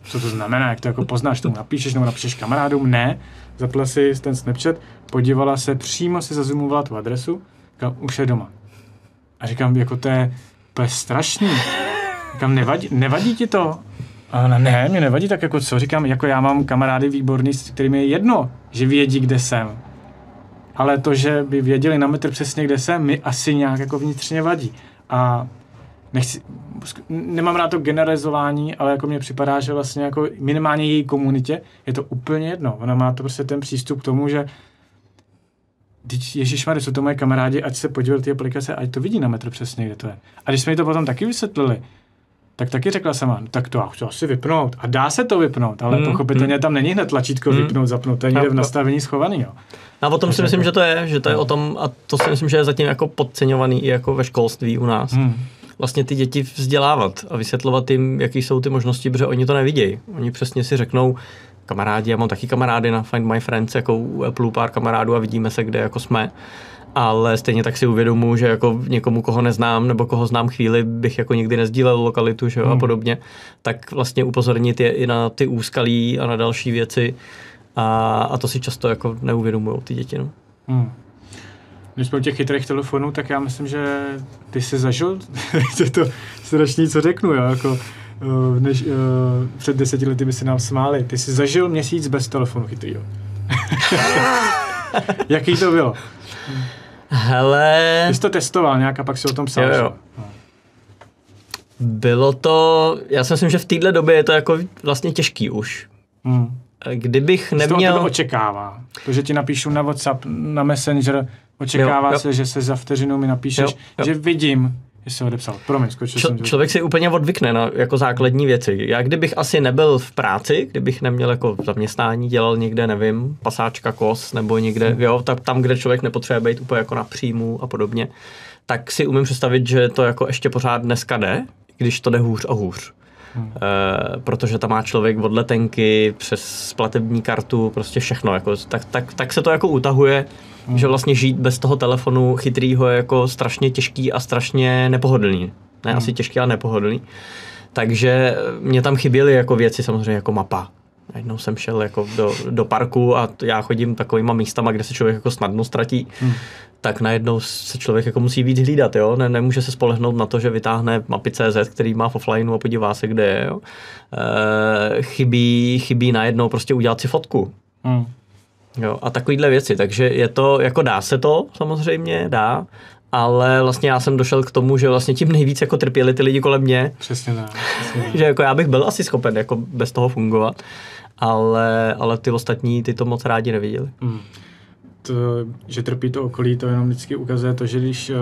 Speaker 1: co to znamená, jak to jako poznáš, tomu napíšeš, nebo napíšeš kamarádům? Ne. Zapla si ten Snapchat, podívala se, přímo si zazoomovala tu adresu, říkám, už je doma. A říkám, jako to je strašný. Říkám, nevadí ti to? A ona, ne, mě nevadí, tak jako co? Říkám, jako já mám kamarády výborný, s kterými je jedno, že vědí, kde jsem. Ale to, že by věděli na metr přesně, kde jsem, mi asi nějak jako vnitřně vadí. A nemám rád to generalizování, ale jako mně připadá, že vlastně jako minimálně její komunitě je to úplně jedno. Ona má to prostě ten přístup k tomu, že ježišmarja, jsou to moje kamarádi, ať se podívají ty aplikace, ať to vidí na metr přesně, kde to je. A když jsme jí to potom taky vysvětlili, tak taky řekla sama, tak to chci asi vypnout. A dá se to vypnout, ale pochopitelně tam není hned tlačítko vypnout, zapnout, to je někde v nastavení schovaný. Jo.
Speaker 2: A o tom si myslím, že to je o tom, a to si myslím, že je zatím jako podceňovaný i jako ve školství u nás. Vlastně ty děti vzdělávat a vysvětlovat jim, jaký jsou ty možnosti, protože oni to nevidějí. Oni přesně si řeknou, kamarádi, já mám taky kamarády na Find My Friends, jako u Apple pár kamarádů a vidíme se, kde jako jsme. Ale stejně tak si uvědomuji, že jako někomu, koho neznám, nebo koho znám chvíli, bych jako nikdy nezdílel lokalitu, že jo, a podobně, tak vlastně upozornit je i na ty úskalí a na další věci a to si často jako neuvědomujou ty děti. No.
Speaker 1: Když jsme u těch chytrých telefonů, tak já myslím, že ty jsi zažil, je to strašný, co řeknu, jo, jako než před 10 lety by se nám smáli. Ty jsi zažil měsíc bez telefonu chytrýho. Jaký to bylo?
Speaker 2: Hele...
Speaker 1: Ty jsi to testoval nějak a pak si o tom psal.
Speaker 2: Jo. Bylo to... Já si myslím, že v téhle době je to jako vlastně těžký už. Kdybych neměl...
Speaker 1: Z toho očekává. To, že ti napíšu na WhatsApp, na Messenger, očekává se, že se za vteřinu mi napíšeš, že vidím, že jsi odepsal. Promiň, skočil jsem.
Speaker 2: Člověk si úplně odvykne na jako základní věci. Já kdybych asi nebyl v práci, kdybych neměl jako zaměstnání, dělal někde, nevím, pasáčka kos, nebo někde, tak tam, kde člověk nepotřebuje být úplně jako na příjmu a podobně, tak si umím představit, že to jako ještě pořád dneska jde, když to jde hůř a hůř. Protože tam má člověk od letenky přes platební kartu, prostě všechno, jako, tak se to jako utahuje, že vlastně žít bez toho telefonu chytrýho je jako strašně těžký a strašně nepohodlný. Ne asi těžký, ale nepohodlný. Takže mě tam chyběly jako věci samozřejmě jako mapa. Najednou jsem šel jako do parku a já chodím takovýma místama, kde se člověk jako snadno ztratí. Tak najednou se člověk jako musí víc hlídat, jo? Nemůže se spolehnout na to, že vytáhne mapy.cz, který má v offlineu a podívá se, kde je, jo? Chybí najednou prostě udělat si fotku. Jo? A takovýhle věci, takže je to, jako dá se to, samozřejmě, dá, ale vlastně já jsem došel k tomu, že vlastně tím nejvíc jako trpěli ty lidi kolem mě.
Speaker 1: Přesně tak.
Speaker 2: Že jako já bych byl asi schopen jako bez toho fungovat, ale ty ostatní ty to moc rádi neviděli.
Speaker 1: To, že trpí to okolí, to jenom vždycky ukazuje to, že když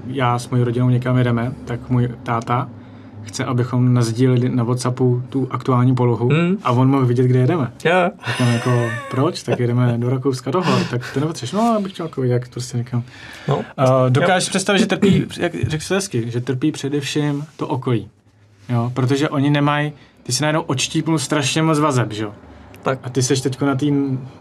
Speaker 1: já s mojí rodinou někam jedeme, tak můj táta chce, abychom nasdíleli na WhatsAppu tu aktuální polohu a on mohl vidět, kde jedeme.
Speaker 2: Yeah.
Speaker 1: Tak jako, proč? Tak jedeme do Rakouska do hor, tak to nepotřebuješ. No, abych chtěl jako jak prostě někam.
Speaker 2: No.
Speaker 1: Dokážeš představit, že trpí, jak řekl jsi hezky, že trpí především to okolí. Jo? Protože oni nemají, ty si najednou odštípnul strašně moc vazeb, že jo?
Speaker 2: Tak.
Speaker 1: A ty seš teďko na té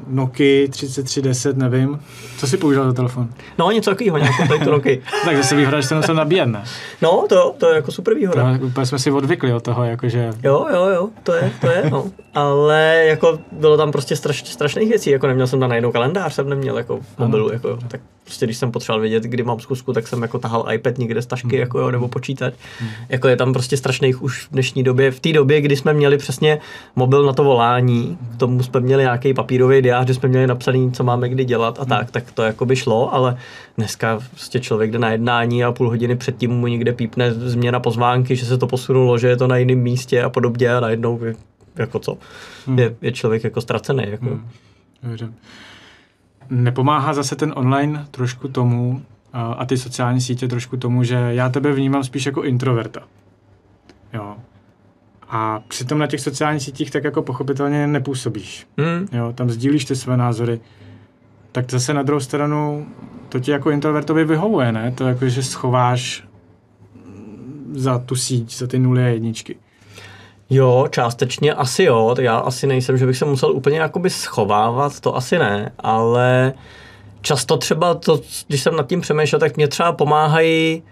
Speaker 1: Nokia 3310, nevím. Co jsi používal za telefon?
Speaker 2: No, něco takového, nějakou tady tu Nokia.
Speaker 1: Tak zase výhoda, že se musel nabíjet, ne?
Speaker 2: No, to je jako super výhoda.
Speaker 1: To, úplně jsme si odvykli od toho, jakože...
Speaker 2: Jo, to je, no. Ale jako bylo tam prostě strašných věcí, jako neměl jsem tam najednou kalendář, jsem neměl jako v mobilu, jako, tak prostě když jsem potřeboval vědět, kdy mám schůzku, tak jsem jako tahal iPad někde z tašky, jako jo, nebo počítač. Jako je tam prostě strašných už v dnešní době, v té době, kdy jsme měli přesně mobil na to volání, k tomu jsme měli nějaký papírový diář, kde jsme měli napsaný, co máme kdy dělat a tak to jako by šlo, ale dneska prostě člověk jde na jednání a půl hodiny předtím mu někde pípne změna pozvánky, že se to posunulo, že je to na jiném místě a podobně a najednou jako co, je člověk jako ztracený. Jako.
Speaker 1: Nepomáhá zase ten online trošku tomu a ty sociální sítě trošku tomu, že já tebe vnímám spíš jako introverta. Jo. A přitom na těch sociálních sítích tak jako pochopitelně nepůsobíš. Jo, tam sdílíš ty své názory. Tak zase na druhou stranu to ti jako introvertovi vyhovuje, ne? To jako, že schováš za tu síť, za ty 0 a 1.
Speaker 2: Jo, částečně asi jo. Já asi nejsem, že bych se musel úplně jakoby schovávat, to asi ne, ale často třeba to, když jsem nad tím přemýšlel, tak mě třeba pomáhají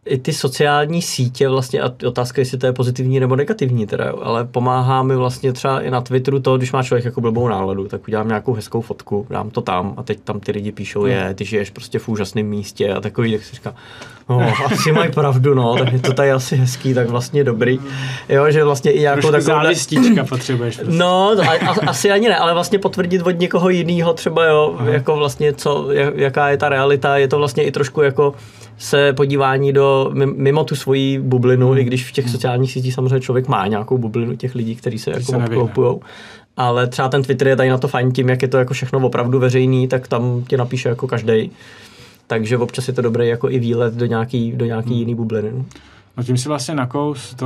Speaker 2: i ty sociální sítě vlastně a otázka, jestli to je pozitivní nebo negativní teda, jo, ale pomáhá mi vlastně třeba i na Twitteru to, když má člověk jako blbou náladu, tak udělám nějakou hezkou fotku, dám to tam a teď tam ty lidi píšou, ty žiješ prostě v úžasném místě a takový, tak si říká, asi mají pravdu, no, tak je to tady asi hezký, tak vlastně dobrý, jo, že vlastně i nějakou takovou
Speaker 1: závistička potřebuješ. Prostě.
Speaker 2: No, asi ani ne, ale vlastně potvrdit od někoho jiného třeba, jo, jako vlastně jaká je ta realita, je to vlastně i trošku jako se podívání mimo tu svoji bublinu, i když v těch sociálních sítích samozřejmě člověk má nějakou bublinu těch lidí, kteří se jako obklopujou. Ale třeba ten Twitter je tady na to fajn tím, jak je to jako všechno opravdu veřejný, tak tam ti napíše jako každej. Takže občas je to dobré jako i výlet do nějaký jiný bubliny.
Speaker 1: No tím si vlastně nakous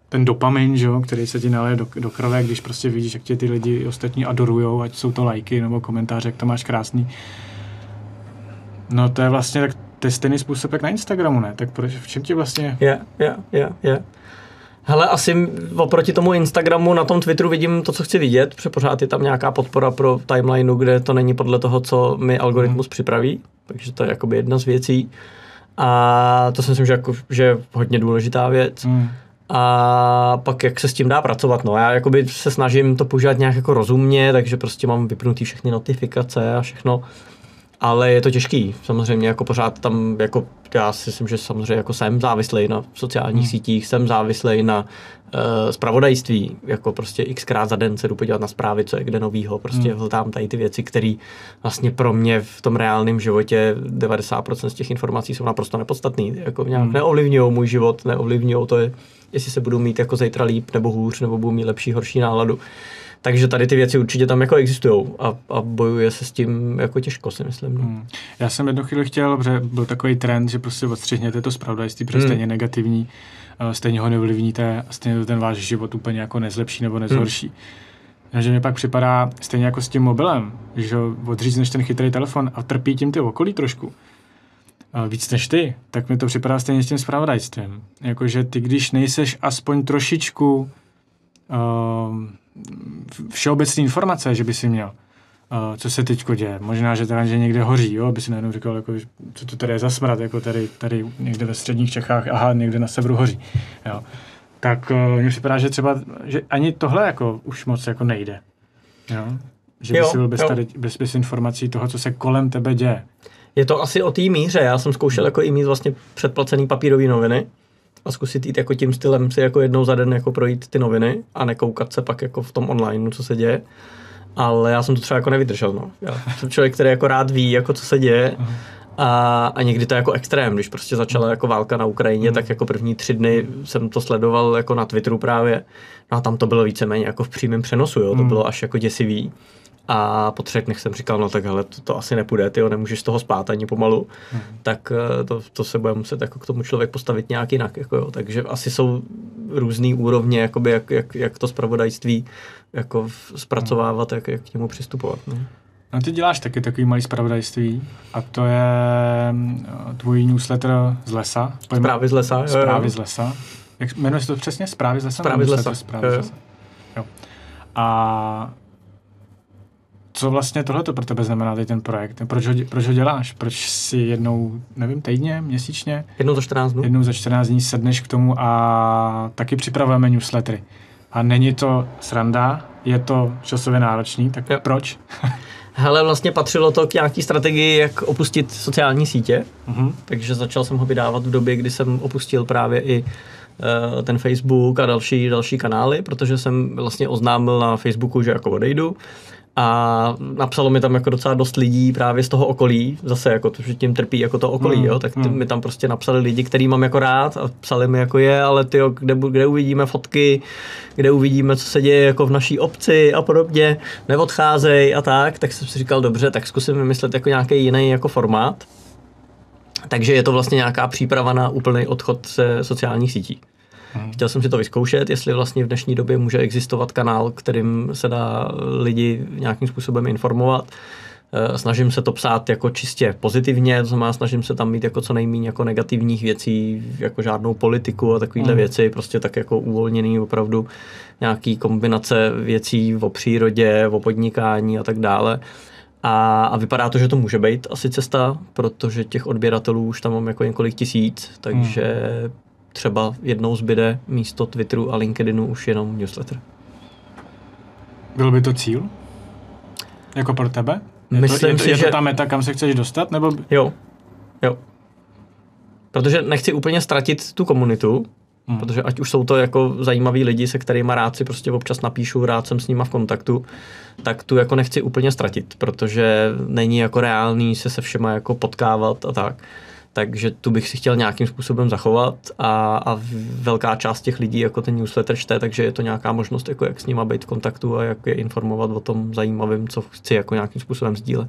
Speaker 1: ten dopamin, že jo, který se ti naleje do krve, když prostě vidíš, jak tě ty lidi ostatní adorujou, ať jsou to lajky nebo komentáře, jak to máš krásný. No to je vlastně tak, to je stejný způsob jak na Instagramu, ne? Tak v čem ti vlastně...
Speaker 2: Je. Hele, asi oproti tomu Instagramu na tom Twitteru vidím to, co chci vidět, protože pořád je tam nějaká podpora pro timelineu, kde to není podle toho, co mi algoritmus připraví, takže to je jakoby jedna z věcí. A to si myslím, že je hodně důležitá věc. A pak jak se s tím dá pracovat, no já jakoby se snažím to používat nějak jako rozumně, takže prostě mám vypnutý všechny notifikace a všechno. Ale je to těžký, samozřejmě jako pořád tam, jako já si myslím, že samozřejmě jako jsem závislej na sociálních sítích, jsem závislej na zpravodajství, jako prostě xkrát za den se jdu podívat na zprávy, co je kde novýho, prostě hledám tady ty věci, které vlastně pro mě v tom reálném životě 90% z těch informací jsou naprosto nepodstatný, jako nějak neovlivňují můj život, neovlivňují to, jestli se budu mít jako zítra líp nebo hůř, nebo budu mít lepší, horší náladu. Takže tady ty věci určitě tam jako existujou a bojuje se s tím jako těžko, si myslím. No.
Speaker 1: Já jsem jednu chvíli chtěl, protože byl takový trend, že prostě odstřihněte to zpravodajství, protože stejně negativní, stejně ho neovlivníte a stejně to ten váš život úplně jako nezlepší nebo nezhorší. Takže mi pak připadá stejně jako s tím mobilem, že odřízneš ten chytrý telefon a trpí tím ty okolí trošku. Víc než ty, tak mi to připadá stejně s tím zpravodajstvím. Jakože ty, když nejseš aspoň trošičku všeobecné informace, že by si měl, co se teďko děje. Možná, že teda že někde hoří, jo, by si najednou říkal, jako, co to tady je za smrad, jako tady někde ve středních Čechách, aha, někde na severu hoří. Jo. Tak mně připadá, že třeba, že ani tohle jako už moc jako nejde. Jo? Že by si byl bez informací toho, co se kolem tebe děje.
Speaker 2: Je to asi o té míře. Já jsem zkoušel jako i mít vlastně předplacený papírový noviny a zkusit jít jako tím stylem si jako jednou za den jako projít ty noviny a nekoukat se pak jako v tom online, co se děje. Ale já jsem to třeba jako nevydržel, no. Já jsem člověk, který jako rád ví, jako co se děje a někdy to je jako extrém, když prostě začala jako válka na Ukrajině, tak jako první 3 dny jsem to sledoval jako na Twitteru právě. No a tam to bylo víceméně jako v přímém přenosu, jo. To bylo až jako děsivý. A po 3 dnech jsem říkal, no tak hele, to asi nepůjde, tyjo, nemůžeš z toho spát ani pomalu, tak to se bude muset jako k tomu člověk postavit nějak jinak, jako jo. Takže asi jsou různý úrovně, jakoby jak to zpravodajství jako zpracovávat, jak k němu přistupovat. Ne?
Speaker 1: No ty děláš taky takový malý zpravodajství a to je tvůj newsletter z lesa.
Speaker 2: Zprávy z lesa.
Speaker 1: Zprávy z lesa. Jak jmenuje se to přesně? Zprávy z lesa?
Speaker 2: Zprávy z lesa.
Speaker 1: Zprávy z lesa. Jo. A co vlastně tohleto pro tebe znamená teď ten projekt? Proč ho děláš? Proč si jednou, nevím, týdně, měsíčně?
Speaker 2: Jednou za 14 dnů?
Speaker 1: Jednou za 14 dní sedneš k tomu a taky připravujeme newslettery. A není to sranda, je to časově náročný, tak proč?
Speaker 2: Hele, vlastně patřilo to k nějaký strategii, jak opustit sociální sítě, takže začal jsem ho vydávat v době, kdy jsem opustil právě i ten Facebook a další kanály, protože jsem vlastně oznámil na Facebooku, že jako odejdu. A napsalo mi tam jako docela dost lidí právě z toho okolí, zase jako to, že tím trpí jako to okolí, jo, tak mi tam prostě napsali lidi, který mám jako rád a psali mi jako ale tyjo, kde uvidíme fotky, kde uvidíme, co se děje jako v naší obci a podobně, neodcházej a tak jsem si říkal dobře, tak zkusím vymyslet jako nějaký jiný jako formát. Takže je to vlastně nějaká příprava na úplný odchod ze sociálních sítí. Chtěl jsem si to vyzkoušet, jestli vlastně v dnešní době může existovat kanál, kterým se dá lidi nějakým způsobem informovat. Snažím se to psát jako čistě pozitivně, to znamená snažím se tam mít jako co nejméně jako negativních věcí, jako žádnou politiku a takovýhle věci, prostě tak jako uvolněný opravdu nějaký kombinace věcí o přírodě, o podnikání a tak dále. A vypadá to, že to může být asi cesta, protože těch odběratelů už tam mám jako několik tisíc, takže třeba jednou zbyde místo Twitteru a LinkedInu už jenom newsletter.
Speaker 1: Byl by to cíl? Jako pro tebe? Je to ta meta, kam se chceš dostat? Nebo...
Speaker 2: Jo. Protože nechci úplně ztratit tu komunitu, protože ať už jsou to jako zajímaví lidi, se kterými rád si prostě občas napíšu, rád jsem s nima v kontaktu, tak tu jako nechci úplně ztratit, protože není jako reálný se všema jako potkávat a tak. Takže tu bych si chtěl nějakým způsobem zachovat a velká část těch lidí jako ten newsletter čte, takže je to nějaká možnost, jako jak s nima být v kontaktu a jak je informovat o tom zajímavém, co chci jako nějakým způsobem sdílet.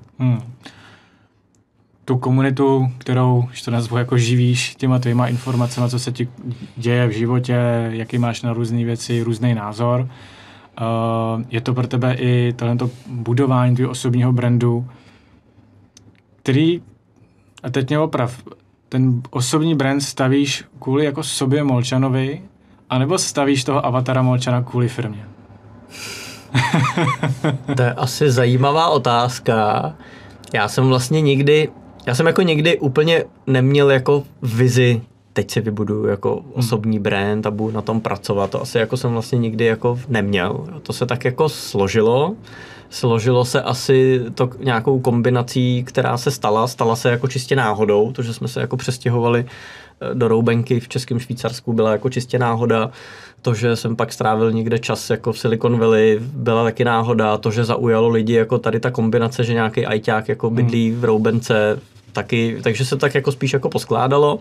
Speaker 1: Tu komunitu, kterou, když to nazvu, jako živíš těma tvýma informacemi, co se ti děje v životě, jaký máš na různé věci, různý názor. Je to pro tebe i tohleto budování tvého osobního brandu, který, a teď mě oprav, ten osobní brand stavíš kvůli jako sobě Molčanovi, anebo stavíš toho avatara Molčana kvůli firmě?
Speaker 2: To je asi zajímavá otázka. Já jsem jako nikdy úplně neměl jako vizi, teď si vybuduju jako osobní brand a budu na tom pracovat. To asi jako jsem vlastně nikdy jako neměl. To se tak jako složilo. Složilo se asi to nějakou kombinací, která se stala se jako čistě náhodou, to, že jsme se jako přestěhovali do Roubenky v Českém Švýcarsku, byla jako čistě náhoda. To, že jsem pak strávil někde čas jako v Silicon Valley, byla taky náhoda. To, že zaujalo lidi jako tady ta kombinace, že nějaký ajťák jako bydlí v Roubence, taky, takže se tak jako spíš jako poskládalo.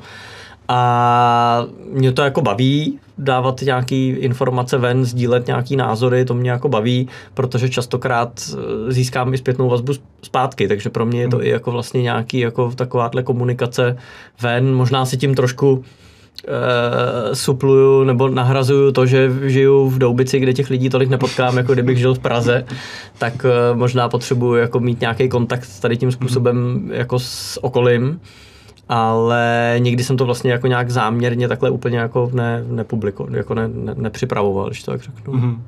Speaker 2: A mě to jako baví, dávat nějaký informace ven, sdílet nějaký názory, to mě jako baví, protože častokrát získám i zpětnou vazbu zpátky, takže pro mě je to i jako vlastně nějaký jako takováhle komunikace ven, možná si tím trošku supluju nebo nahrazuju to, že žiju v Doubici, kde těch lidí tolik nepotkám, jako kdybych žil v Praze, tak možná potřebuju jako mít nějaký kontakt tady tím způsobem jako s okolím. Ale nikdy jsem to vlastně jako nějak záměrně takhle úplně jako nepřipravoval, když to tak řeknu.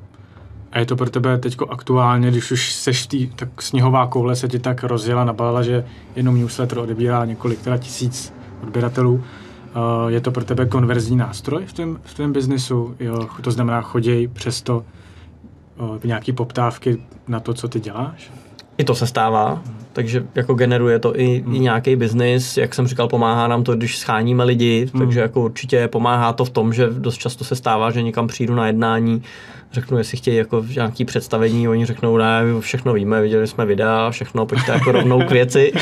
Speaker 1: A je to pro tebe teďko aktuálně, když už seš tak sněhová koule se ti tak rozjela, nabalila, že jenom newsletter odebírá několik tisíc odběratelů. Je to pro tebe konverzní nástroj v tvém biznesu? Jo, to znamená, choděj přesto nějaký poptávky na to, co ty děláš?
Speaker 2: I to se stává, takže jako generuje to i nějaký biznis, jak jsem říkal, pomáhá nám to, když scháníme lidi, takže jako určitě pomáhá to v tom, že dost často se stává, že někam přijdu na jednání, řeknu, jestli chtějí jako nějaký představení, oni řeknou, ne, všechno víme, viděli jsme videa, všechno, pojďte jako rovnou k věci.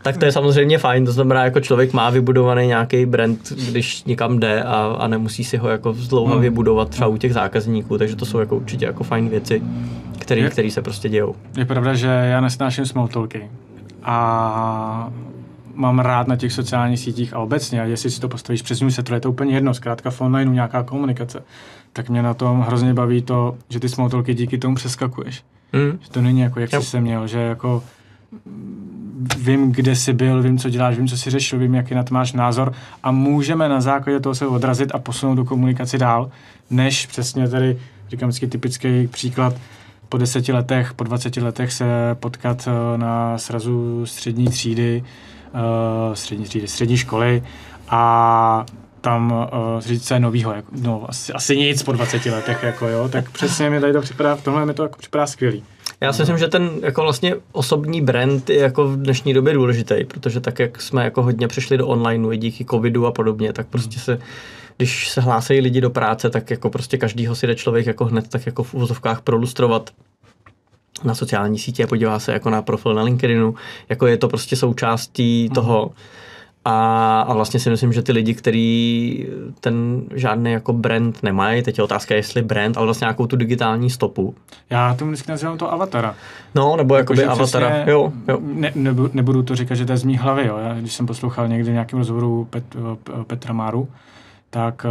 Speaker 2: Tak to je samozřejmě fajn, to znamená, jako člověk má vybudovaný nějaký brand, když někam jde a nemusí si ho jako zdlouhavě budovat třeba u těch zákazníků, takže to jsou jako určitě jako fajn věci, které se prostě dějou. Je
Speaker 1: pravda, že já nesnáším small talky a mám rád na těch sociálních sítích a obecně, a jestli si to postavíš přes newsletter, je to úplně jedno, zkrátka v onlineu nějaká komunikace, tak mě na tom hrozně baví to, že ty small talky díky tomu přeskakuješ. Že to není jako, jak jsi se měl, že jako vím, kde jsi byl, vím, co děláš, vím, co jsi řešil, vím, jaký na to máš názor a můžeme na základě toho se odrazit a posunout do komunikaci dál, než přesně tady říkám vždycky typický příklad, po 10 letech, po 20 letech se potkat na srazu střední školy a tam říct se novýho, asi nic po 20 letech, jako jo, tak přesně mi tady to připadá, v tomhle mi to jako připadá skvělý.
Speaker 2: Já si myslím, že ten jako vlastně osobní brand je jako v dnešní době důležitý, protože tak, jak jsme jako hodně přešli do online díky covidu a podobně, tak prostě když se hlásejí lidi do práce, tak jako prostě každýho si jde člověk jako hned tak jako v uvozovkách prolustrovat na sociální sítě a podívá se jako na profil na LinkedInu, jako je to prostě součástí toho. A vlastně si myslím, že ty lidi, kteří ten žádný jako brand nemají, teď je otázka, jestli brand, ale vlastně nějakou tu digitální stopu.
Speaker 1: Já tomu vždycky nazývám to avatara.
Speaker 2: No, nebo jakoby avatara.
Speaker 1: Přesně,
Speaker 2: jo.
Speaker 1: Nebudu to říkat, že to je z mý hlavy. Jo. Já, když jsem poslouchal někdy v nějakém rozhovoru Petra Máru, tak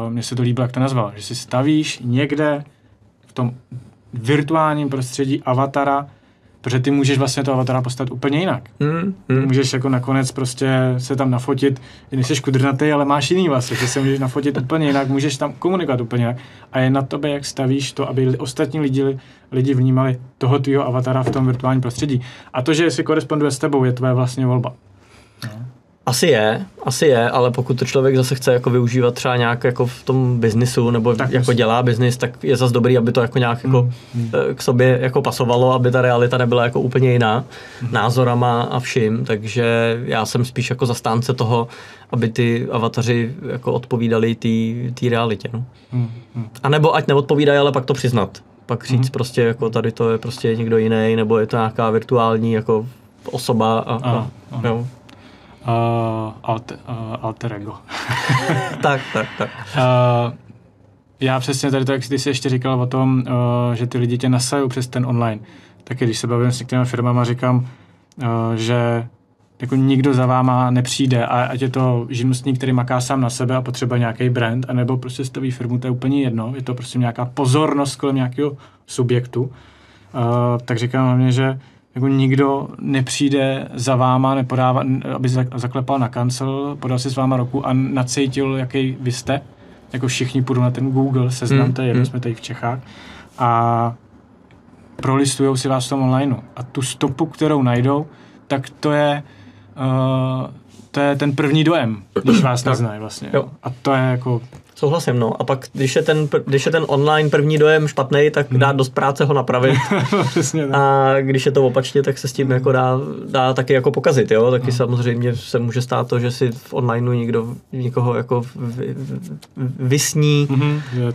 Speaker 1: mně se to líbilo, jak to nazval. Že si stavíš někde v tom virtuálním prostředí avatara, protože ty můžeš vlastně toho avatara postavit úplně jinak. Můžeš jako nakonec prostě se tam nafotit, i nejsi kudrnatý, ale máš jiný vlastně, že se můžeš nafotit úplně jinak, můžeš tam komunikovat úplně jinak. A je na tobě, jak stavíš to, aby ostatní lidi vnímali toho tvýho avatara v tom virtuálním prostředí. A to, že si koresponduje s tebou, je tvoje vlastně volba.
Speaker 2: Asi je, ale pokud to člověk zase chce jako využívat třeba nějak jako v tom biznisu nebo tak jako dělá biznis, tak je zase dobrý, aby to jako nějak jako k sobě jako pasovalo, aby ta realita nebyla jako úplně jiná názorama a vším, takže já jsem spíš jako zastánce toho, aby ty avataři jako odpovídali té realitě. No. A nebo ať neodpovídají, ale pak to přiznat. Pak říct prostě jako tady to je prostě někdo jiný, nebo je to nějaká virtuální jako osoba a jo.
Speaker 1: Alter ego.
Speaker 2: tak.
Speaker 1: Já přesně tady to, jak ty jsi ještě říkal o tom, že ty lidi tě nasajou přes ten online. Taky když se bavím s některými firmama, říkám, že jako nikdo za váma nepřijde a ať je to živnostník, který maká sám na sebe a potřebuje nějaký brand, anebo prostě staví firmu, to je úplně jedno. Je to prostě nějaká pozornost kolem nějakého subjektu. Tak říkám hlavně, že jako nikdo nepřijde za váma, nepodává, aby zaklepal na kancel, podal si s váma ruku a nacítil, jaký vy jste. Jako všichni půjdu na ten Google seznam, to je jedno, jsme tady v Čechách, a prolistujou si vás v tom online. A tu stopu, kterou najdou, tak to je ten první dojem, když vás neznají vlastně. Jo. A to je jako...
Speaker 2: Souhlasím, no. A pak, když je ten online první dojem špatný, tak dá dost práce ho napravit. A když je to opačně, tak se s tím jako dá taky jako pokazit, jo. Taky samozřejmě se může stát to, že si v onlineu někoho jako vysní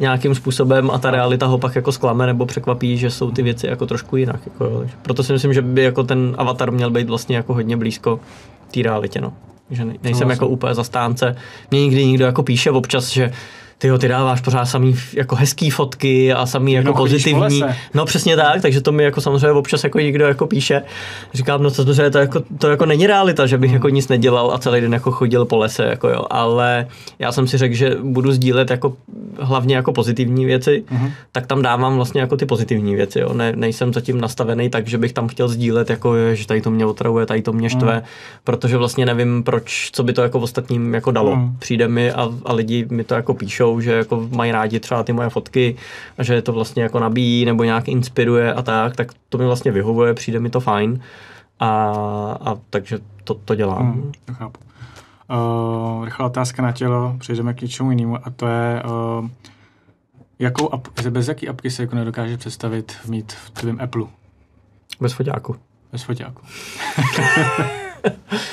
Speaker 2: nějakým způsobem a ta realita ho pak jako zklame nebo překvapí, že jsou ty věci jako trošku jinak. Jako, jo. Proto si myslím, že by jako ten avatar měl být vlastně jako hodně blízko té realitě, no. Že nejsem jako úplně zastánce. Mě nikdy nikdo jako píše občas, že ty dáváš pořád samý jako hezký fotky a samý jako pozitivní. No přesně tak, takže to mi jako samozřejmě občas jako někdo jako píše. Říkám, no to jako není realita, že bych jako nic nedělal a celý den jako chodil po lese, jako jo. Ale já jsem si řekl, že budu sdílet jako hlavně jako pozitivní věci, tak tam dávám vlastně jako ty pozitivní věci, jo. Nejsem zatím nastavený tak, že bych tam chtěl sdílet jako, že tady to mě otravuje, tady to mě štve, protože vlastně nevím co by to jako ostatním jako dalo. Přijde mi a lidi mi to jako píšou, že jako mají rádi třeba ty moje fotky a že to vlastně jako nabíjí nebo nějak inspiruje a tak to mi vlastně vyhovuje, přijde mi to fajn a takže to dělám.
Speaker 1: To chápu. Rychlá otázka na tělo, přejdeme k něčemu jinému a to je bez jaký apky se jako nedokáže představit mít v tvém Apple?
Speaker 2: Bez foťáku.
Speaker 1: Bez foťáku.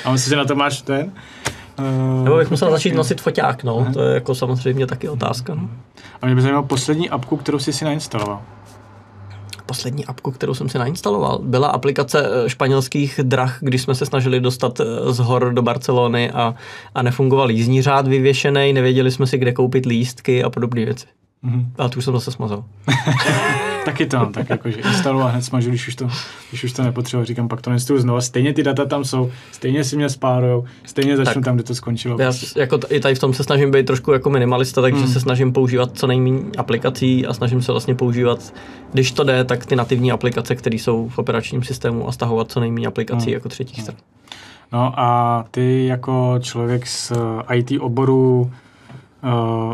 Speaker 1: A myslím, že na to máš ten?
Speaker 2: Nebo bych musel začít nosit foťák, no. To je jako samozřejmě taky otázka. No.
Speaker 1: A mě by zajímalo poslední apku, kterou jsi si nainstaloval.
Speaker 2: Poslední apku, kterou jsem si nainstaloval, byla aplikace španělských drah, když jsme se snažili dostat z hor do Barcelony a nefungoval jízdní řád vyvěšený, nevěděli jsme si, kde koupit lístky a podobné věci. A tu už jsem zase smazal.
Speaker 1: Taky to mám, tak jakože instaluju a hned smažu, když už to nepotřebuji. Říkám, pak to neinstaluju znova, stejně ty data tam jsou, stejně si mě spárujou, stejně začnu tam, kde to skončilo.
Speaker 2: Já jako i tady v tom se snažím být trošku jako minimalista, takže se snažím používat co nejméně aplikací a snažím se vlastně používat, když to jde, tak ty nativní aplikace, které jsou v operačním systému a stahovat co nejméně aplikací jako třetích stran.
Speaker 1: No a ty jako člověk z IT oboru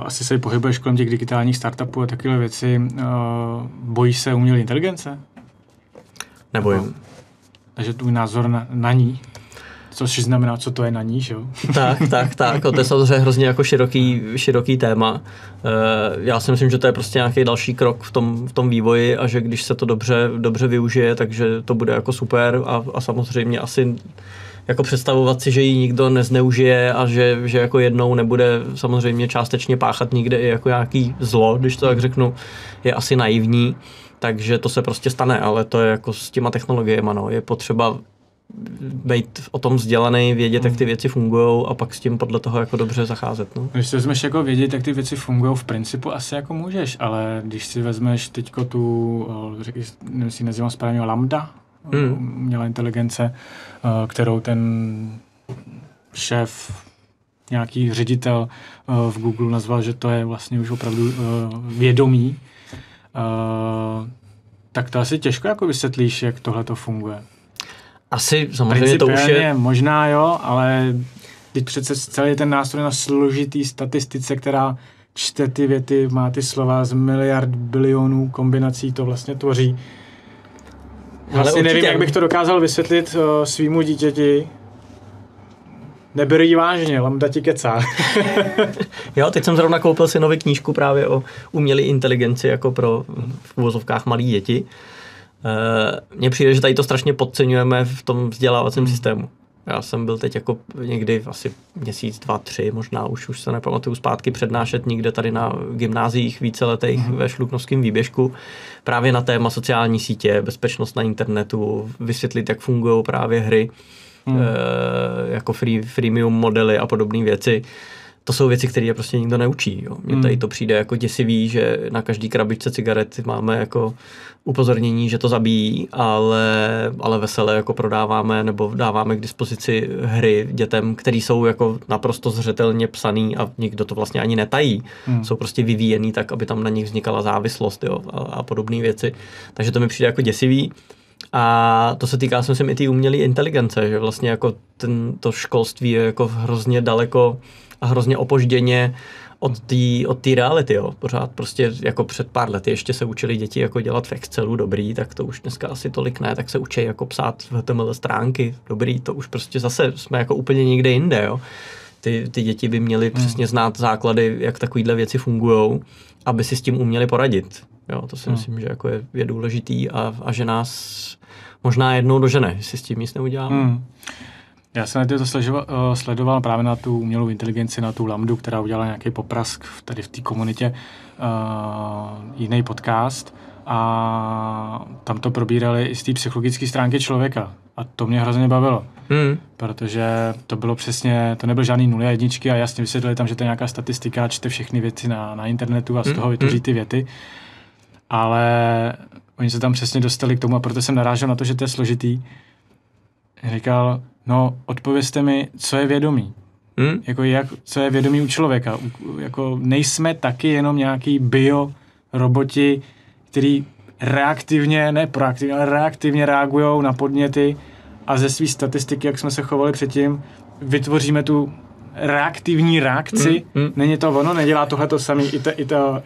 Speaker 1: asi se pohybuješ kolem těch digitálních startupů a takové věci. Bojíš se umělé inteligence?
Speaker 2: Nebojím.
Speaker 1: Takže tvůj názor na ní? Což znamená, co to je na ní, že jo?
Speaker 2: Tak. To je samozřejmě hrozně jako široký téma. Já si myslím, že to je prostě nějaký další krok v tom vývoji a že když se to dobře využije, takže to bude jako super a samozřejmě asi jako představovat si, že ji nikdo nezneužije a že jako jednou nebude samozřejmě částečně páchat nikde i jako nějaký zlo, když to tak řeknu, je asi naivní, takže to se prostě stane, ale to je jako s těma technologiemi, no. Je potřeba být o tom vzdělaný, vědět, jak ty věci fungují a pak s tím podle toho jako dobře zacházet. No.
Speaker 1: Když si vezmeš jako vědět, jak ty věci fungují, v principu asi jako můžeš, ale když si vezmeš teďko tu, nevím, si nazývám správně Lambda, umělá inteligence, kterou ten šéf, nějaký ředitel v Google nazval, že to je vlastně už opravdu vědomí, tak to asi těžko jako vysvětlíš, jak tohle to funguje.
Speaker 2: Asi samozřejmě to už je...
Speaker 1: Možná jo, ale teď přece celý ten nástroj na složitý statistice, která čte ty věty, má ty slova z miliard bilionů kombinací, to vlastně tvoří. Vlastně nevím, jak bych to dokázal vysvětlit svýmu dítěti. Neber jí vážně, Lambda ti kecá.
Speaker 2: Jo, teď jsem zrovna koupil synovi knížku právě o umělé inteligenci jako pro v uvozovkách malí děti. Mně přijde, že tady to strašně podceňujeme v tom vzdělávacím systému. Já jsem byl teď jako někdy asi měsíc, 2, 3, možná už se nepamatuju zpátky přednášet někde tady na gymnáziích víceletých ve Šluknovském výběžku právě na téma sociální sítě, bezpečnost na internetu, vysvětlit, jak fungují právě hry, jako freemium modely a podobné věci. To jsou věci, které je prostě nikdo neučí. Jo. Mně tady to přijde jako děsivý, že na každý krabičce cigaret máme jako upozornění, že to zabíjí, ale veselé jako prodáváme nebo dáváme k dispozici hry dětem, které jsou jako naprosto zřetelně psaný a nikdo to vlastně ani netají. Jsou prostě vyvíjený tak, aby tam na nich vznikala závislost, jo, a podobné věci. Takže to mi přijde jako děsivý. A to se týká, myslím, i té umělé inteligence, že vlastně jako to školství je jako hrozně daleko a hrozně opožděně od té reality, jo. Pořád prostě jako před pár lety ještě se učili děti jako dělat v Excelu dobrý, tak to už dneska asi tolik ne, tak se učí jako psát v HTML stránky dobrý, to už prostě zase jsme jako úplně někde jinde, jo. Ty děti by měly přesně znát základy, jak takovýhle věci fungujou, aby si s tím uměli poradit. Jo, to si myslím, že jako je důležitý a že nás možná jednou dožene, jestli s tím nic neuděláme.
Speaker 1: Já jsem to sledoval právě na tu umělou inteligenci, na tu Lambdu, která udělala nějaký poprask tady v té komunitě, jiný podcast a tam to probírali i z té psychologické stránky člověka a to mě hrozně bavilo, protože to bylo přesně, to nebyl žádný 0 a 1 a jasně vysvětlili tam, že to je nějaká statistika, čte všechny věci na internetu a z toho vytvoří ty věty, ale oni se tam přesně dostali k tomu a proto jsem narážel na to, že to je složitý. Říkal, no odpovězte mi, co je vědomí. Co je vědomí u člověka. Jako nejsme taky jenom nějaký bio-roboti, který reaktivně, ne proaktivně, ale reaktivně reagují na podněty a ze svý statistiky, jak jsme se chovali předtím, vytvoříme tu reaktivní reakci. Není to ono, nedělá tohleto samý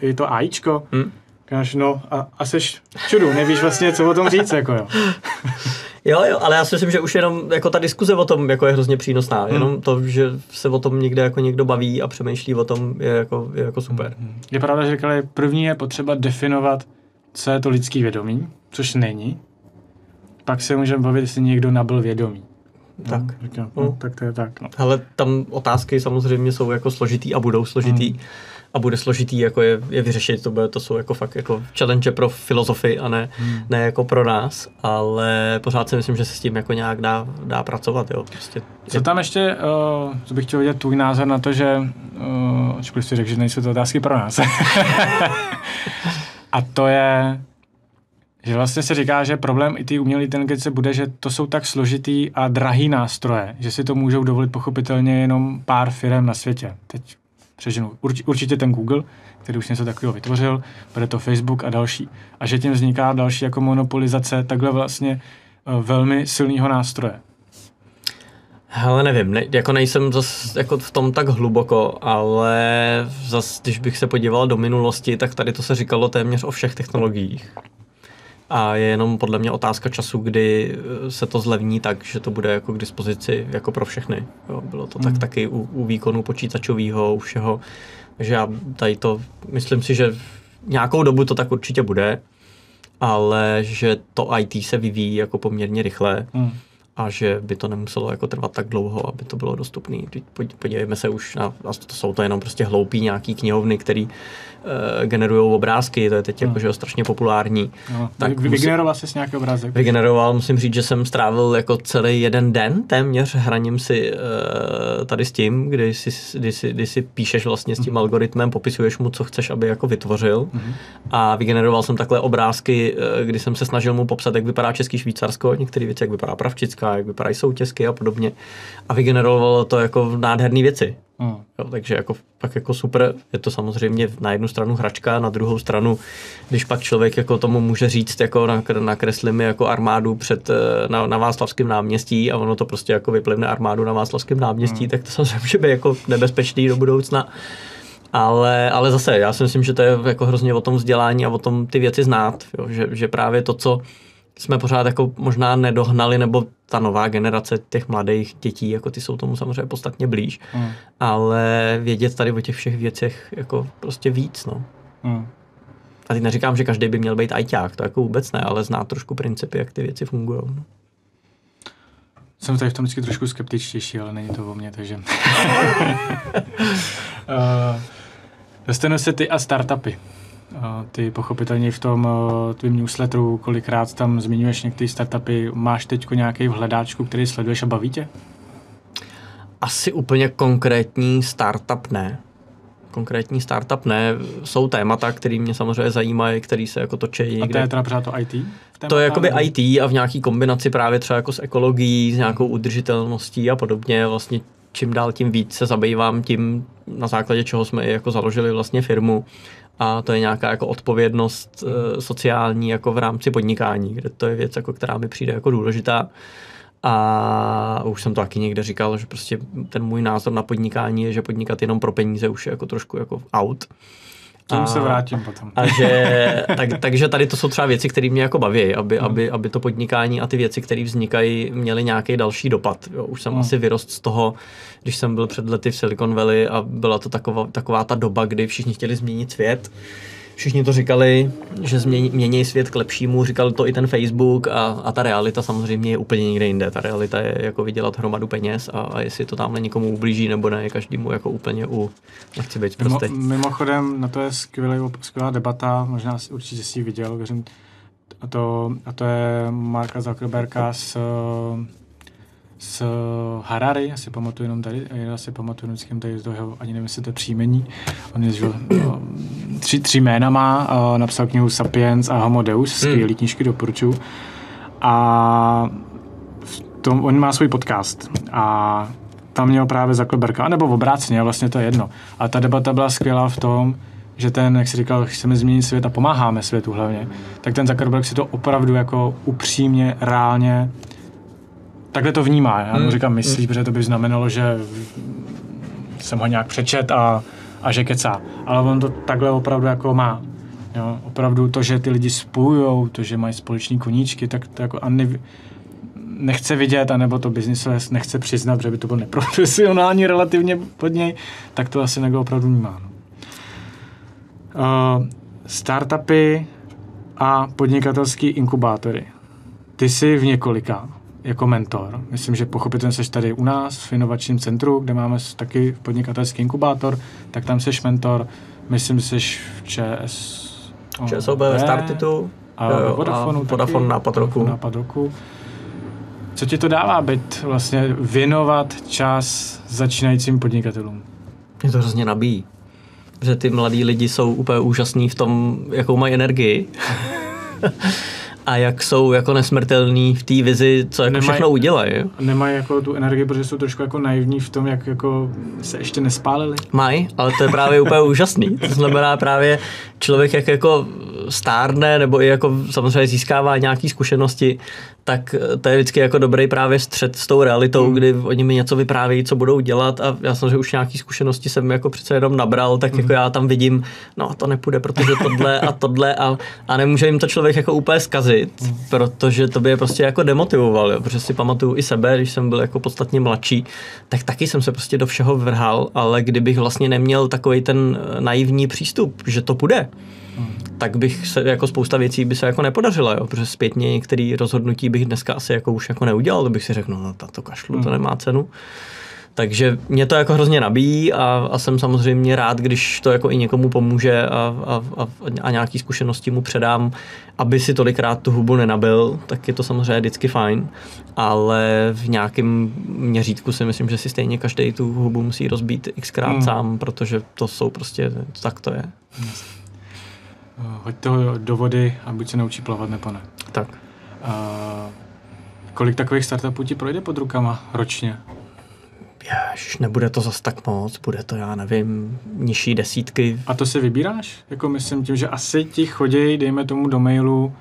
Speaker 1: i to AIčko. Říkáš, no a seš čudu, nevíš vlastně, co o tom říct, jako jo.
Speaker 2: Jo, ale já si myslím, že už jenom jako ta diskuze o tom jako je hrozně přínosná. Jenom to, že se o tom někde jako někdo baví a přemýšlí o tom, je jako super.
Speaker 1: Je pravda, že říkali, první je potřeba definovat, co je to lidský vědomí, což není. Pak se můžeme bavit, jestli někdo nabyl vědomí.
Speaker 2: Tak.
Speaker 1: Tak to je tak. No.
Speaker 2: Ale tam otázky samozřejmě jsou jako složitý a budou složitý. A bude složitý jako je vyřešit, to jsou jako fakt jako challenge pro filozofy a ne jako pro nás, ale pořád si myslím, že se s tím jako nějak dá pracovat, jo. Prostě
Speaker 1: co tam ještě, co bych chtěl vidět tvůj názor na to, že ačkoliv si řekl, že nejsou to otázky pro nás. A to je, že vlastně se říká, že problém i ty umělé inteligence bude, že to jsou tak složitý a drahý nástroje, že si to můžou dovolit pochopitelně jenom pár firem na světě. Teď přeženu. Určitě ten Google, který už něco takového vytvořil, bude to Facebook a další. A že tím vzniká další jako monopolizace takhle vlastně velmi silného nástroje.
Speaker 2: Hele, nevím, jako nejsem zas jako v tom tak hluboko, ale zas, když bych se podíval do minulosti, tak tady to se říkalo téměř o všech technologiích. A je jenom podle mě otázka času, kdy se to zlevní tak, že to bude jako k dispozici jako pro všechny. Jo, bylo to tak taky u výkonu počítačového, u všeho. Takže já tady to, myslím si, že nějakou dobu to tak určitě bude, ale že to IT se vyvíjí jako poměrně rychle. A že by to nemuselo jako trvat tak dlouho, aby to bylo dostupné. Podívejme se už na, jsou to jenom prostě hloupý nějaký knihovny, který generují obrázky, to je teď jako, že strašně populární.
Speaker 1: No, tak vygeneroval jsi nějaký obrázek?
Speaker 2: Vygeneroval, musím říct, že jsem strávil jako celý jeden den téměř hraním si tady s tím, kdy si píšeš vlastně s tím algoritmem, popisuješ mu, co chceš, aby jako vytvořil. A vygeneroval jsem takhle obrázky, kdy jsem se snažil mu popsat, jak vypadá Český Švýcarsko, některé věci, jak vypadá Pravčická, jak vypadají soutězky a podobně. A vygenerovalo to jako nádherné věci. Jo, takže jako, pak jako super, je to samozřejmě na jednu stranu hračka, na druhou stranu, když pak člověk jako tomu může říct, jako nakresli mi jako armádu na Václavském náměstí a ono to prostě jako vyplivne armádu na Václavském náměstí, tak to samozřejmě může být jako nebezpečný do budoucna. Ale zase, já si myslím, že to je jako hrozně o tom vzdělání a o tom ty věci znát, jo, že právě to, co jsme pořád jako možná nedohnali, nebo ta nová generace těch mladých dětí, jako ty jsou tomu samozřejmě podstatně blíž, ale vědět tady o těch všech věcech jako prostě víc, no. A teď neříkám, že každý by měl být ajťák, to jako vůbec ne, ale znát trošku principy, jak ty věci fungují. No.
Speaker 1: Jsem tady v tom vždycky trošku skeptičtější, ale není to o mně, takže... Dostanu se ty a startupy. Ty pochopitelně v tom tvým newsletteru kolikrát tam zmiňuješ některé startupy. Máš teď nějaký v hledáčku, který sleduješ a baví tě?
Speaker 2: Asi úplně konkrétní startup ne. Jsou témata, které mě samozřejmě zajímají, které se jako točí někde. A
Speaker 1: to je teda pořád to IT?
Speaker 2: To je jakoby IT a v nějaký kombinaci právě třeba jako s ekologií, s nějakou udržitelností a podobně. Vlastně čím dál tím víc se zabývám tím, na základě čeho jsme i jako založili vlastně firmu. A to je nějaká jako odpovědnost sociální jako v rámci podnikání, kde to je věc, jako, která mi přijde jako důležitá. A už jsem to taky někde říkal, že prostě ten můj názor na podnikání je, že podnikat jenom pro peníze už je jako trošku jako out.
Speaker 1: K tomu se vrátím potom.
Speaker 2: Takže tady to jsou třeba věci, které mě jako baví, aby to podnikání a ty věci, které vznikají, měly nějaký další dopad. Jo, už jsem asi vyrost z toho, když jsem byl před lety v Silicon Valley a byla to taková ta doba, kdy všichni chtěli změnit svět. Všichni to říkali, že mění svět k lepšímu, říkal to i ten Facebook a ta realita samozřejmě je úplně někde jinde. Ta realita je jako vydělat hromadu peněz a jestli to tamhle někomu ublíží nebo ne, je každému jako úplně nechci být prostě.
Speaker 1: Mimochodem, na to je skvělá debata, možná určitě si ji viděl, věřím, a to je Marka Zuckerberga s Harari, asi pamatuju jenom tady, já si pamatuju vždycky tady z toho, ani nevím, jestli to je příjmení. On je, tři jména má, napsal knihu Sapiens a Homo Deus, skvělý knížky, doporučuji. A on má svůj podcast a tam měl právě Zuckerberga, nebo obráceně, vlastně to je jedno. A ta debata byla skvělá v tom, že ten, jak jsi říkal, chceme změnit svět a pomáháme světu hlavně, tak ten Zuckerberg si to opravdu jako upřímně, reálně takhle to vnímá. Já mu říkám myslí, protože to by znamenalo, že jsem ho nějak přečet a že kecá. Ale on to takhle opravdu jako má. Jo? Opravdu to, že ty lidi spojujou, to, že mají společní koníčky, tak to jako nechce vidět, anebo to biznisové nechce přiznat, že by to byl neprofesionální relativně pod něj, tak to asi někdo opravdu vnímá. No. Startupy a podnikatelský inkubátory. Ty jsi v několika jako mentor. Myslím, že pochopitelně seš tady u nás v inovačním centru, kde máme taky podnikatelský inkubátor, tak tam seš mentor. Myslím, že seš v
Speaker 2: ČSOB ve Startitu
Speaker 1: a
Speaker 2: Vodafone nápad
Speaker 1: roku. Co ti to dává být vlastně věnovat čas začínajícím podnikatelům?
Speaker 2: Mě to hrozně nabíjí. Že ty mladí lidi jsou úplně úžasní v tom, jakou mají energii. A jak jsou jako nesmrtelní v té vizi, co jako všechno udělají.
Speaker 1: Nemají jako tu energii, protože jsou trošku jako naivní v tom, jak jako se ještě nespálili.
Speaker 2: Mají, ale to je právě úplně úžasný. To znamená právě člověk, jak jako stárne nebo i jako samozřejmě získává nějaký zkušenosti, tak to je vždycky jako dobrý právě střet s tou realitou, kdy oni mi něco vyprávějí, co budou dělat a já samozřejmě už nějaký zkušenosti jsem jako přece jenom nabral, tak jako já tam vidím, no to nepůjde, protože tohle a nemůže jim to člověk jako úplně zkazit, protože to by je prostě jako demotivoval, jo, protože si pamatuju i sebe, když jsem byl jako podstatně mladší, tak taky jsem se prostě do všeho vrhal, ale kdybych vlastně neměl takový ten naivní přístup, že to půjde, tak bych se jako spousta věcí by se jako nepodařila, jo, protože zpětně některé rozhodnutí bych dneska asi jako už jako neudělal, to bych si řekl, no to kašlu, to nemá cenu. Takže mě to jako hrozně nabíjí a jsem samozřejmě rád, když to jako i někomu pomůže a nějaký zkušenosti mu předám, aby si tolikrát tu hubu nenabil, tak je to samozřejmě vždycky fajn, ale v nějakém měřítku si myslím, že si stejně každý tu hubu musí rozbít xkrát sám, protože to jsou prostě, tak to je.
Speaker 1: Hoď to do vody a buď se naučí plavat, nebo ne.
Speaker 2: Tak.
Speaker 1: Kolik takových startupů ti projde pod rukama ročně?
Speaker 2: Ježiš, nebude to zas tak moc, bude to, já nevím, nižší desítky.
Speaker 1: A to si vybíráš? Jako myslím tím, že asi ti choděj, dejme tomu do mailu,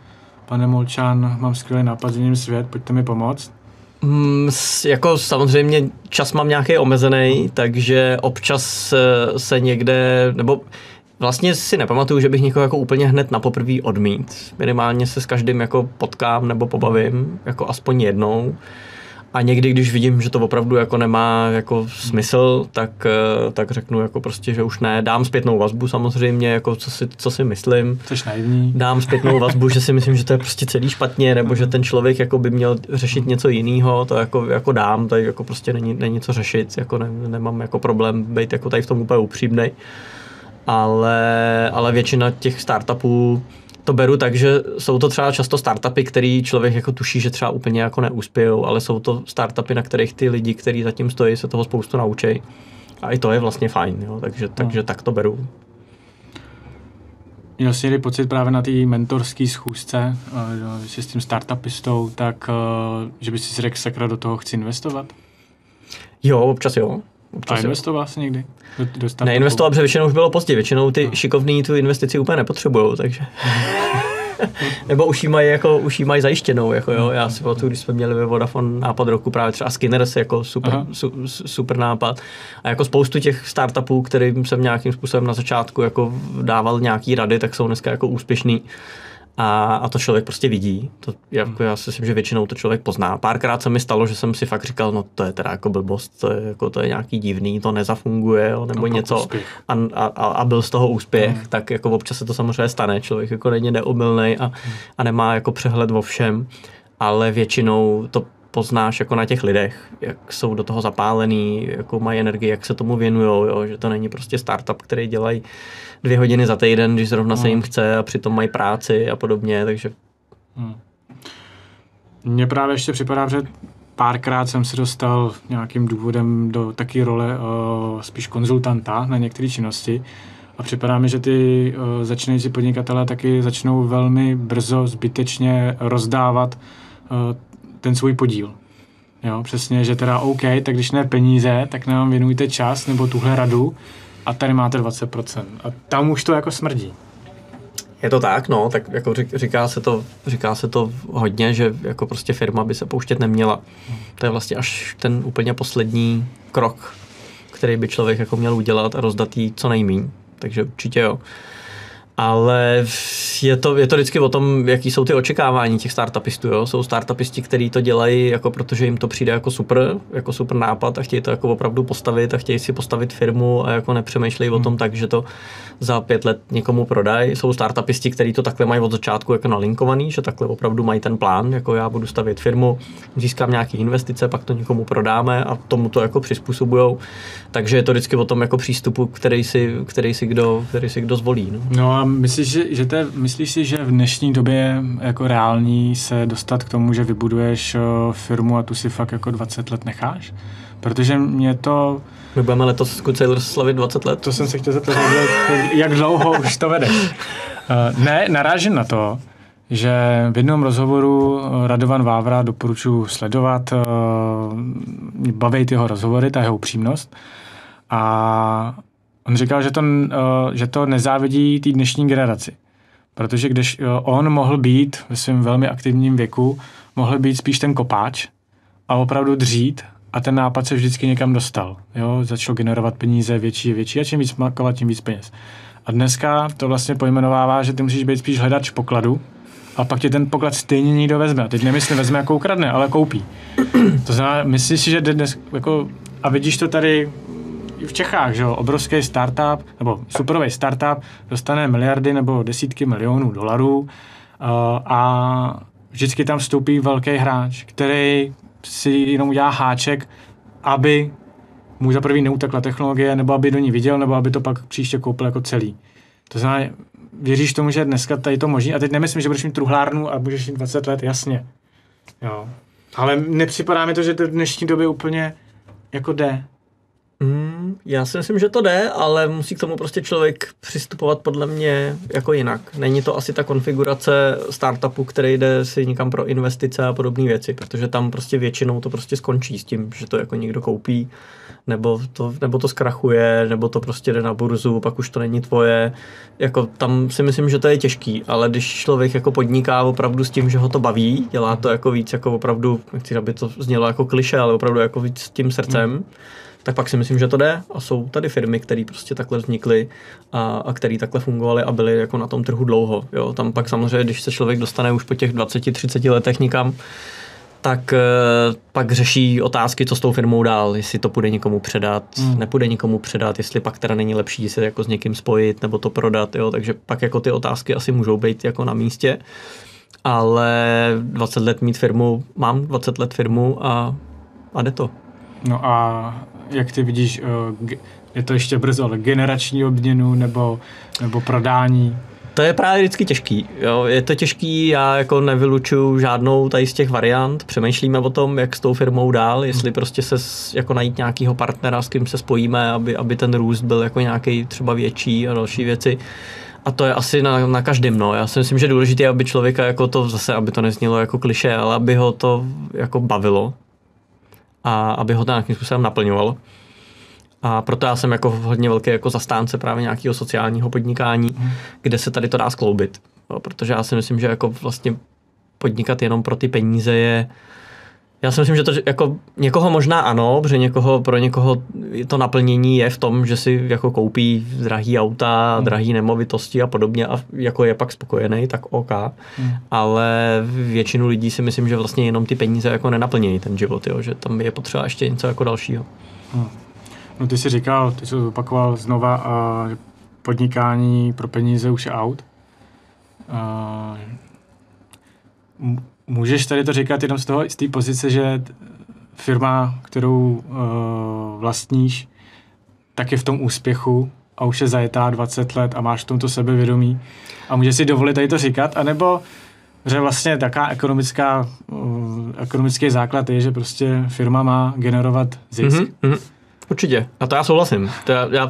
Speaker 1: pane Molčan, mám skvělý nápad, změním svět, pojďte mi pomoct.
Speaker 2: Jako samozřejmě čas mám nějaký omezený, takže občas se někde, nebo vlastně si nepamatuju, že bych někoho jako úplně hned na poprvé odmít. Minimálně se s každým jako potkám nebo pobavím, jako aspoň jednou. A někdy, když vidím, že to opravdu jako nemá jako smysl, tak řeknu jako prostě, že už ne. Dám zpětnou vazbu samozřejmě, jako co si myslím.
Speaker 1: Což naivní.
Speaker 2: Dám zpětnou vazbu, že si myslím, že to je prostě celý špatně, nebo že ten člověk jako by měl řešit něco jiného, to jako dám, tady jako prostě není co řešit, jako nemám jako problém být jako tady v tom úplně upřímnej. Ale většina těch startupů to beru tak, že jsou to třeba často startupy, který člověk jako tuší, že třeba úplně jako neuspějou, ale jsou to startupy, na kterých ty lidi, kteří zatím stojí, se toho spoustu naučí. A i to je vlastně fajn, jo? Takže tak to beru.
Speaker 1: Měl jsi někdy pocit právě na té mentorské schůzce, že jsi s tím startupistou, tak že bys si řekl, sakra, do toho chci investovat?
Speaker 2: Jo, občas jo.
Speaker 1: A investoval jsi někdy?
Speaker 2: Neinvestoval, protože většinou už bylo pozdě. Většinou ty šikovní tu investici úplně nepotřebujou, takže... Nebo už jí mají zajištěnou, jako jo. Já si pamatuju, když jsme měli ve Vodafone nápad roku, právě třeba Skinners, jako super nápad. A jako spoustu těch startupů, kterým jsem nějakým způsobem na začátku jako dával nějaký rady, tak jsou dneska jako úspěšný. A to člověk prostě vidí. To, jako já si myslím, že většinou to člověk pozná. Párkrát se mi stalo, že jsem si fakt říkal, no to je teda jako blbost, to je nějaký divný, to nezafunguje, jo, nebo něco. A byl z toho úspěch, tak jako občas se to samozřejmě stane. Člověk jako není neomylnej a nemá jako přehled o všem, ale většinou to poznáš jako na těch lidech, jak jsou do toho zapálený, jakou mají energii, jak se tomu věnujou, jo, že to není prostě startup, který dělají 2 hodiny za týden, když zrovna se jim chce a přitom mají práci a podobně, takže...
Speaker 1: Mně právě ještě připadá, že párkrát jsem se dostal nějakým důvodem do taky role spíš konzultanta na některé činnosti a připadá mi, že ty začínající podnikatelé taky začnou velmi brzo zbytečně rozdávat ten svůj podíl. Jo, přesně, že teda OK, tak když ne peníze, tak nám věnujte čas nebo tuhle radu a tady máte 20%. A tam už to jako smrdí.
Speaker 2: Je to tak, no, tak jako říká se to hodně, že jako prostě firma by se pouštět neměla. To je vlastně až ten úplně poslední krok, který by člověk jako měl udělat a rozdat jí co nejmíň. Takže určitě jo. Ale je to vždycky o tom, jaký jsou ty očekávání těch startupistů. Jo? Jsou startupisti, kteří to dělají, jako protože jim to přijde jako super nápad a chtějí to jako opravdu postavit a chtějí si postavit firmu a jako nepřemýšlejí o tom tak, že to za 5 let někomu prodají. Jsou startupisti, kteří to takhle mají od začátku jako nalinkovaný, že takhle opravdu mají ten plán, jako já budu stavět firmu, získám nějaké investice, pak to někomu prodáme a tomu to jako přizpůsobujou. Takže je to vždycky o tom jako přístupu, který si kdo zvolí.
Speaker 1: No a myslíš si, že v dnešní době jako reální se dostat k tomu, že vybuduješ firmu a tu si fakt jako 20 let necháš? Protože mě to...
Speaker 2: My budeme letos Good Sailors slavit 20 let.
Speaker 1: To jsem se chtěl zeptat, jak dlouho už to vedeš. Ne, narážím na to, že v jednom rozhovoru Radovan Vávra, doporučuji sledovat, baví jeho rozhovory, ta jeho upřímnost. A on říkal, že to nezávidí té dnešní generaci. Protože když on mohl být ve svém velmi aktivním věku, mohl být spíš ten kopáč a opravdu dřít a ten nápad se vždycky někam dostal. Jo? Začal generovat peníze větší a čím víc makovat, tím víc peněz. A dneska to vlastně pojmenovává, že ty musíš být spíš hledač pokladu a pak tě ten poklad stejně někdo vezme. A teď nemyslím vezme jako ukradne, ale koupí. To znamená, myslíš si, že dnes, jako, a vidíš to tady v Čechách, že jo, obrovský startup, nebo superový startup dostane miliardy nebo desítky milionů dolarů a vždycky tam vstoupí velký hráč, který si jenom udělá háček, aby mu za prvý neutekla technologie, nebo aby do ní viděl, nebo aby to pak příště koupil jako celý. To znamená, věříš tomu, že dneska tady to možný? A teď nemyslím, že budeš mít truhlárnu a budeš mít 20 let, jasně. Jo. Ale nepřipadá mi to, že to v dnešní době úplně jako jde.
Speaker 2: Já si myslím, že to jde, ale musí k tomu prostě člověk přistupovat podle mě jako jinak. Není to asi ta konfigurace startupu, který jde si někam pro investice a podobné věci, protože tam prostě většinou to prostě skončí s tím, že to jako někdo koupí, nebo to zkrachuje, nebo to prostě jde na burzu, pak už to není tvoje. Jako tam si myslím, že to je těžký, ale když člověk jako podniká opravdu s tím, že ho to baví, dělá to jako víc jako opravdu, nechci, aby to znělo jako klišé, ale opravdu jako víc s tím srdcem, tak pak si myslím, že to jde a jsou tady firmy, které prostě takhle vznikly a které takhle fungovaly a byly jako na tom trhu dlouho. Jo, tam pak samozřejmě, když se člověk dostane už po těch 20-30 letech nikam, tak pak řeší otázky, co s tou firmou dál, jestli to půjde někomu předat, nepůjde někomu předat, jestli pak teda není lepší se jako s někým spojit nebo to prodat, jo, takže pak jako ty otázky asi můžou být jako na místě, ale 20 let mít firmu, mám 20 let firmu a jde to.
Speaker 1: No a jak ty vidíš, je to ještě brzo, ale generační obměnu nebo prodání?
Speaker 2: To je právě vždycky těžký. Jo. Je to těžký, já jako nevylučuju žádnou tady z těch variant. Přemýšlíme o tom, jak s tou firmou dál, jestli prostě se jako najít nějakého partnera, s kým se spojíme, aby ten růst byl jako nějaký třeba větší a další věci. A to je asi na každém, no. Já si myslím, že je důležité, aby člověka jako to zase, aby to neznělo jako klišé, ale aby ho to jako bavilo a aby ho to nějakým způsobem naplňovalo. A proto já jsem jako hodně velký jako zastánce právě nějakého sociálního podnikání, kde se tady to dá skloubit. No, protože já si myslím, že jako vlastně podnikat jenom pro ty peníze je... Já si myslím, že to jako někoho možná ano, protože pro někoho to naplnění je v tom, že si jako koupí drahý auta, drahý nemovitosti a podobně a jako je pak spokojený, tak OK. Ale většinu lidí si myslím, že vlastně jenom ty peníze jako nenaplnějí ten život, jo? Že tam je potřeba ještě něco jako dalšího.
Speaker 1: No ty jsi říkal, ty jsi opakoval znova, podnikání pro peníze už je out. Můžeš tady to říkat jenom z té pozice, že firma, kterou vlastníš, tak je v tom úspěchu a už je zajetá 20 let a máš v tomto sebevědomí a můžeš si dovolit tady to říkat, anebo že vlastně taká ekonomický základ je, že prostě firma má generovat zisk.
Speaker 2: Určitě. A to já souhlasím.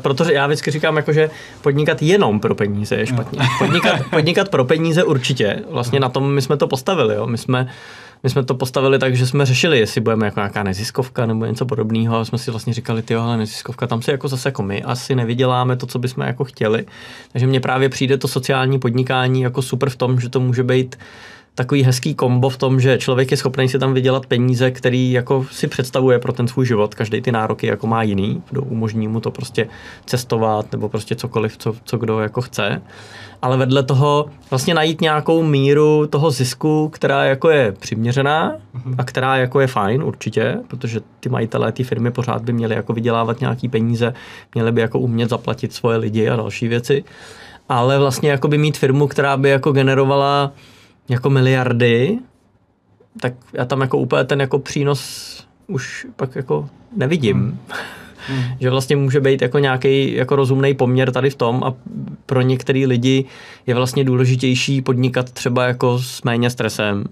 Speaker 2: Protože já vždycky říkám, jako, že podnikat jenom pro peníze je špatně. Podnikat pro peníze určitě. Vlastně na tom my jsme to postavili. Jo. My jsme to postavili tak, že jsme řešili, jestli budeme jako nějaká neziskovka nebo něco podobného. A jsme si vlastně říkali, ale neziskovka, tam si jako zase jako my asi nevyděláme to, co bychom jako chtěli. Takže mně právě přijde to sociální podnikání jako super v tom, že to může být takový hezký kombo v tom, že člověk je schopný si tam vydělat peníze, který jako si představuje pro ten svůj život. Každý ty nároky jako má jiný, umožní mu to prostě cestovat nebo prostě cokoliv, co kdo jako chce. Ale vedle toho vlastně najít nějakou míru toho zisku, která jako je přiměřená a která jako je fajn určitě, protože ty majitelé ty firmy pořád by měli jako vydělávat nějaký peníze, měli by jako umět zaplatit svoje lidi a další věci. Ale vlastně jako by mít firmu, která by jako generovala jako miliardy, tak já tam jako úplně ten jako přínos už pak jako nevidím. Že vlastně může být jako nějaký jako rozumný poměr tady v tom a pro některý lidi je vlastně důležitější podnikat třeba jako s méně stresem.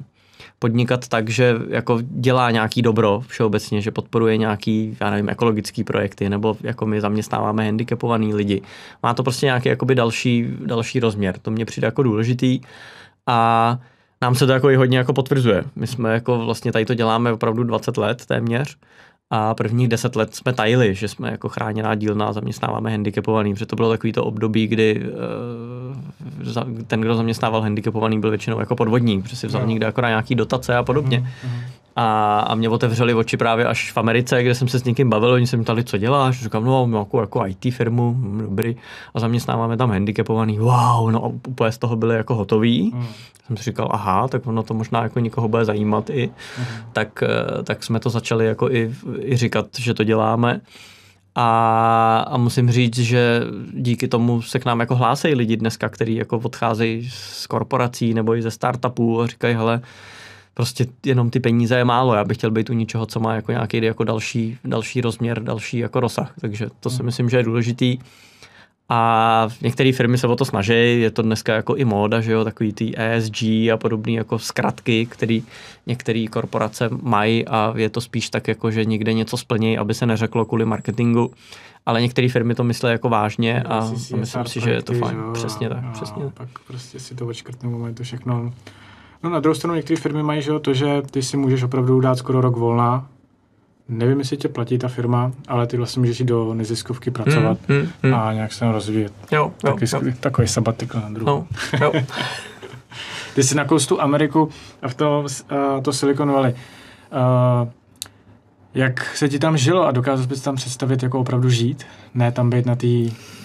Speaker 2: Podnikat tak, že jako dělá nějaký dobro všeobecně, že podporuje nějaký, já nevím, ekologický projekty, nebo jako my zaměstnáváme handicapovaný lidi. Má to prostě nějaký jakoby další rozměr. To mně přijde jako důležitý. A nám se to jako i hodně jako potvrzuje. My jsme jako vlastně tady to děláme opravdu 20 let téměř a prvních 10 let jsme tajili, že jsme jako chráněná dílna a zaměstnáváme handicapovaný, protože to bylo takový to období, kdy ten, kdo zaměstnával handicapovaný, byl většinou jako podvodník, protože si vzal někde jako na nějaký dotace a podobně. A mě otevřeli oči právě až v Americe, kde jsem se s někým bavil, oni se mi ptali, co děláš, říkám, no mám jako IT firmu, dobrý, a zaměstnáváme tam handicapovaný, wow, no a úplně z toho byli jako hotoví. Jsem si říkal, aha, tak ono to možná jako někoho bude zajímat i, tak jsme to začali jako i říkat, že to děláme. A musím říct, že díky tomu se k nám jako hlásejí lidi dneska, kteří jako odcházejí z korporací nebo i ze startupů a říkají, hele, prostě jenom ty peníze je málo, já bych chtěl být u něčeho, co má jako nějaký jako další rozměr, další jako rozsah, takže to si myslím, že je důležitý. A některé firmy se o to snaží, je to dneska jako i móda, že jo, takový ty ESG a podobný jako zkratky, který některé korporace mají a je to spíš tak jako, že někde něco splní, aby se neřeklo kvůli marketingu, ale některé firmy to myslí jako vážně a myslím si, že je to fajn. Přesně tak, přesně tak.
Speaker 1: Pak prostě si to odškrtnou momentu všechno. No na druhou stranu některé firmy mají, že jo, to, že ty si můžeš opravdu dát skoro rok volna. Nevím, jestli tě platí ta firma, ale ty vlastně můžeš jít do neziskovky pracovat a nějak se tam rozvíjet.
Speaker 2: Jo.
Speaker 1: Takový sabatikl na druhou.
Speaker 2: Jo.
Speaker 1: Ty jsi nakousl tu Ameriku a v to Silicon Valley. Jak se ti tam žilo a dokázal bys tam představit, jako opravdu žít? Ne tam být na té,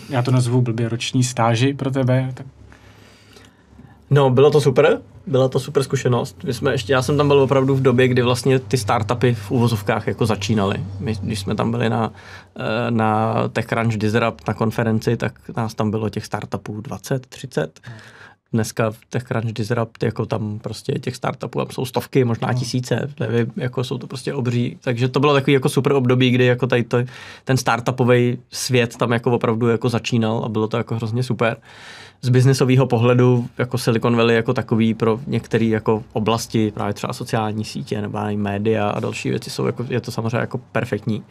Speaker 1: já to nazvu blbě, roční stáži pro tebe? Tak...
Speaker 2: No, bylo to super zkušenost. Já jsem tam byl opravdu v době, kdy vlastně ty startupy v uvozovkách jako začínaly. Když jsme tam byli na TechCrunch Disrupt na konferenci, tak nás tam bylo těch startupů 20, 30. Dneska v TechCrunch Disrupt, jako tam prostě těch startupů jsou stovky, možná tisíce, nevím, jako jsou to prostě obří. Takže to bylo takový jako super období, kdy jako tady ten startupový svět tam jako opravdu jako začínal a bylo to jako hrozně super. Z biznesového pohledu jako Silicon Valley jako takový pro některé jako oblasti, právě třeba sociální sítě nebo média a další věci jsou jako, je to samozřejmě jako perfektní.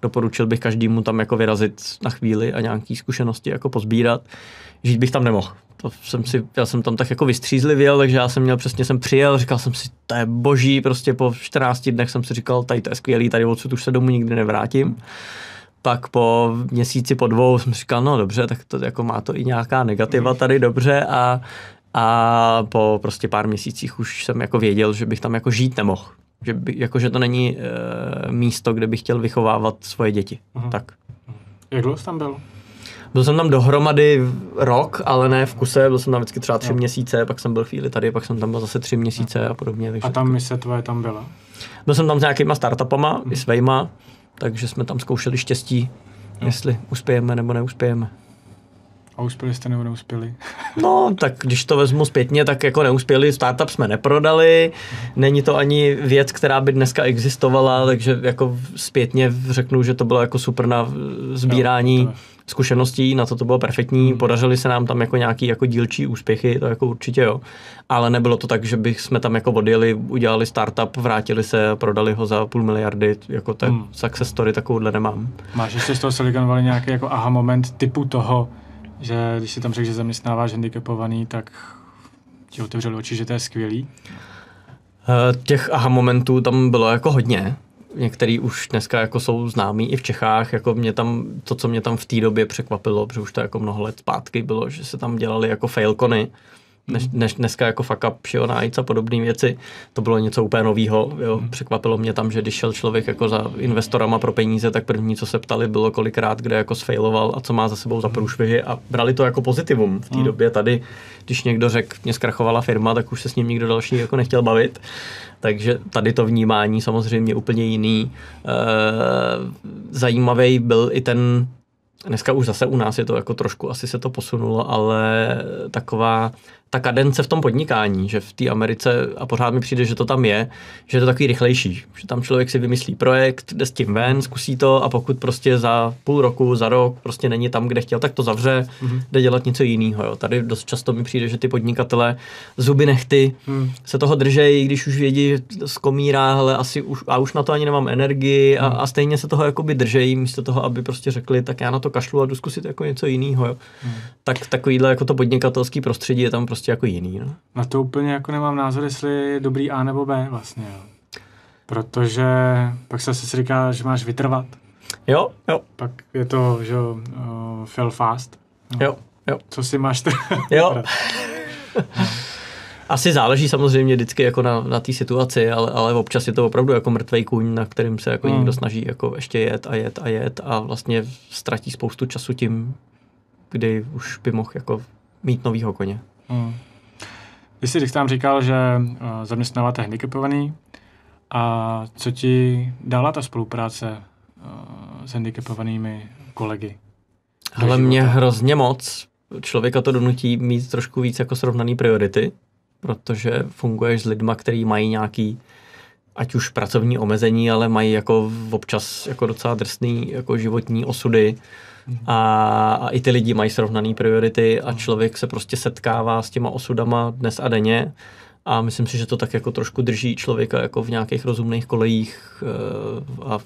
Speaker 2: Doporučil bych každému tam jako vyrazit na chvíli a nějaký zkušenosti jako pozbírat. Žít bych tam nemohl. Já jsem tam tak jako vystřízlivěl, takže jsem přijel, říkal jsem si, to je boží, prostě po 14 dnech jsem si říkal, tady to je skvělý, tady odsud už se domů nikdy nevrátím. Pak po měsíci, po 2 jsem říkal, no dobře, tak to jako má to i nějaká negativa tady, dobře, a po prostě pár měsících už jsem jako věděl, že bych tam jako žít nemohl. Že to není místo, kde bych chtěl vychovávat svoje děti. Tak.
Speaker 1: Jak dlouho jsi tam byl?
Speaker 2: Byl jsem tam dohromady rok, ale ne v kuse, byl jsem tam vždycky třeba 3 měsíce, pak jsem byl chvíli tady, pak jsem tam byl zase 3 měsíce a podobně. Takže
Speaker 1: a tam mise tvoje tam byla?
Speaker 2: Byl jsem tam s nějakýma startupama, i svejma, takže jsme tam zkoušeli štěstí, jestli uspějeme nebo neuspějeme.
Speaker 1: A uspěli jste nebo neuspěli?
Speaker 2: No, tak když to vezmu zpětně, tak jako neuspěli, startup jsme neprodali, není to ani věc, která by dneska existovala, takže jako zpětně řeknu, že to bylo jako super na sbírání zkušeností, na to bylo perfektní, podařily se nám tam jako nějaký jako dílčí úspěchy, to jako určitě jo, ale nebylo to tak, že jsme tam jako odjeli, udělali startup, vrátili se, prodali ho za 500 000, jako ten success story takovouhle nemám.
Speaker 1: Máš ještě z toho Silicon Valley nějaký jako aha moment typu toho, že když si tam řekl, že zaměstnáváš handicapovaný, tak ti otevřeli oči, že to je skvělý?
Speaker 2: Těch aha momentů tam bylo jako hodně. Některý už dneska jako jsou známí i v Čechách, jako co mě tam v té době překvapilo, protože už to jako mnoho let zpátky bylo, že se tam dělali jako failkony, než dneska jako fuck up, Show Nights a podobné věci, to bylo něco úplně novýho, jo. Překvapilo mě tam, že když šel člověk jako za investorama pro peníze, tak první, co se ptali, bylo kolikrát, kde jako sfailoval a co má za sebou za průšvihy a brali to jako pozitivum. V té době tady, když někdo řekl, mě zkrachovala firma, tak už se s ním nikdo další jako nechtěl bavit. Takže tady to vnímání samozřejmě úplně jiný. Zajímavý byl i ten, dneska už zase u nás je to jako trošku, asi se to posunulo, ale taková ta kadence v tom podnikání, že v té Americe, a pořád mi přijde, že to tam je, že je to takový rychlejší, že tam člověk si vymyslí projekt, jde s tím ven, zkusí to a pokud prostě za půl roku, za rok prostě není tam, kde chtěl, tak to zavře, jde dělat něco jiného. Jo. Tady dost často mi přijde, že ty podnikatelé zuby nechty se toho držejí, když už vědí z komíra, hele, asi už na to ani nemám energii a stejně se toho jakoby držejí, místo toho, aby prostě řekli, tak já na to kašlu a jdu zkusit jako něco jiného. Jo. Tak takovýhle jako to podnikatelský prostředí je tam prostě jako jiný. No.
Speaker 1: Na to úplně jako nemám názor, jestli je dobrý A nebo B vlastně. Jo. Protože pak se asi říká, že máš vytrvat.
Speaker 2: Jo.
Speaker 1: Pak je to, že fail fast.
Speaker 2: Jo. Jo.
Speaker 1: Co si máš to?
Speaker 2: Jo. Asi záleží samozřejmě vždycky jako na té situaci, ale občas je to opravdu jako mrtvej kůň, na kterým se jako někdo snaží jako ještě jet a vlastně ztratí spoustu času tím, kdy už by mohl jako mít novýho koně.
Speaker 1: Ty jsi tam říkal, že zaměstnáváte handicapovaný. A co ti dala ta spolupráce s handicapovanými kolegy?
Speaker 2: Ale mě hrozně moc. Člověka to donutí mít trošku víc jako srovnaný priority, protože funguješ s lidma, kteří mají nějaký, ať už pracovní omezení, ale mají jako občas jako docela drsný jako životní osudy. A i ty lidi mají srovnaný priority a člověk se prostě setkává s těma osudama dnes a denně. A myslím si, že to tak jako trošku drží člověka jako v nějakých rozumných kolejích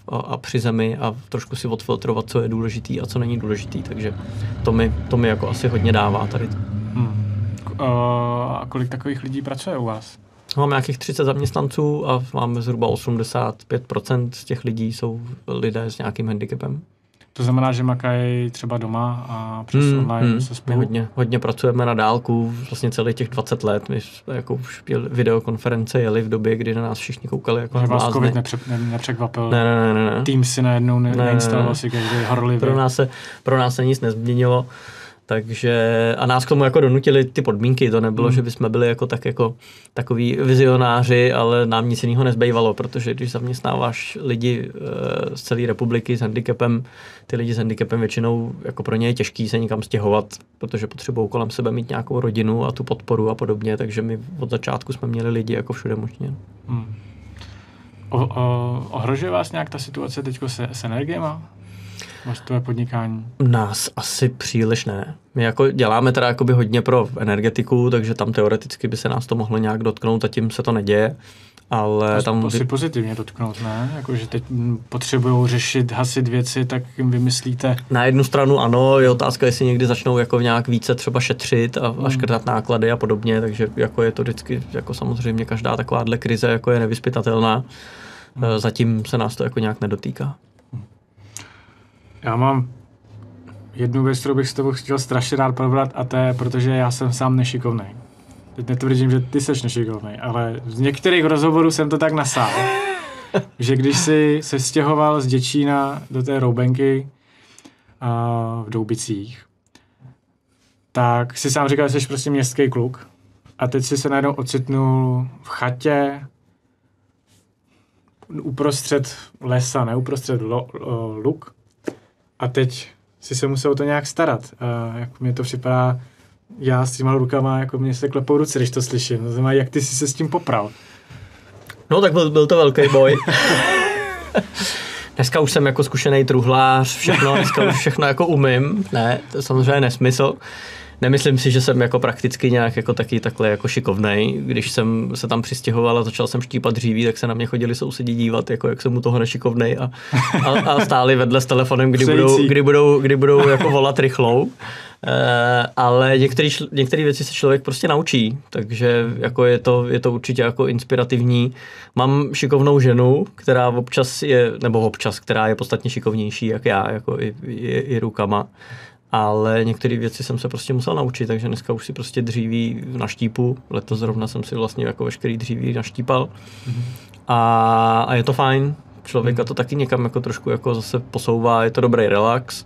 Speaker 2: a při zemi a trošku si odfiltrovat, co je důležitý a co není důležitý. Takže to mi jako asi hodně dává tady.
Speaker 1: A kolik takových lidí pracuje u vás?
Speaker 2: Máme nějakých 30 zaměstnanců a máme zhruba 85% z těch lidí jsou lidé s nějakým handicapem.
Speaker 1: To znamená, že makají třeba doma a přes online se spolu?
Speaker 2: My hodně pracujeme na dálku, vlastně celých těch 20 let. My jako už videokonference jeli v době, kdy na nás všichni koukali jako na blázny.
Speaker 1: Vás covid nepřekvapil?
Speaker 2: Ne.
Speaker 1: Tým si najednou neinstaloval si každý horlivý.
Speaker 2: Pro nás se nic nezměnilo. Takže a nás k tomu jako donutili ty podmínky, to nebylo, že bychom byli jako takový vizionáři, ale nám nic jiného nezbývalo, protože když zaměstnáváš lidi z celé republiky s handicapem, ty lidi s handicapem většinou jako pro ně je těžký se nikam stěhovat, protože potřebují kolem sebe mít nějakou rodinu a tu podporu a podobně, takže my od začátku jsme měli lidi jako všude možně.
Speaker 1: Ohrožuje vás nějak ta situace teďko s energiema? Tvoje podnikání?
Speaker 2: Nás asi příliš ne. My jako děláme teda jakoby hodně pro energetiku, takže tam teoreticky by se nás to mohlo nějak dotknout a tím se to neděje. Ale tam
Speaker 1: asi pozitivně dotknout, ne? Jako, že teď potřebujou řešit, hasit věci, tak jim vymyslíte.
Speaker 2: Na jednu stranu ano, je otázka, jestli někdy začnou jako nějak více třeba šetřit a škrtat náklady a podobně, takže jako je to vždycky, jako samozřejmě každá takováhle krize jako je nevyzpytatelná. Zatím se nás to jako nějak nedotýká.
Speaker 1: Já mám jednu věc, kterou bych s tebou chtěl strašně rád probrat, a to je, protože já jsem sám nešikovnej. Teď netvrdím, že ty seš nešikovnej, ale z některých rozhovorů jsem to tak nasál, že když jsi se stěhoval z Děčína do té Roubenky v Doubicích, tak si sám říkal, že jsi prostě městský kluk a teď si se najednou ocitnul v chatě uprostřed lesa, ne uprostřed luk. A teď si se musel o to nějak starat. Jak mě to připadá, já s těma rukama, jako mě se klepou ruce, když to slyším. To znamená, jak ty jsi se s tím popral?
Speaker 2: No tak byl to velký boj. Dneska už jsem jako zkušený truhlář, dneska už všechno jako umím. Ne, to je samozřejmě nesmysl. Nemyslím si, že jsem jako prakticky nějak jako takhle jako šikovnej. Když jsem se tam přistěhoval a začal jsem štípat dříví, tak se na mě chodili sousedi dívat, jako jak jsem u toho nešikovnej a stáli vedle s telefonem, kdy budou jako volat rychlou. Ale některé věci se člověk prostě naučí, takže jako je to určitě jako inspirativní. Mám šikovnou ženu, která která je podstatně šikovnější jak já, jako i rukama. Ale některé věci jsem se prostě musel naučit, takže dneska už si prostě dříví naštípu. Letos zrovna jsem si vlastně jako veškerý dříví naštípal. A je to fajn. Člověka to taky někam jako trošku jako zase posouvá, je to dobrý relax,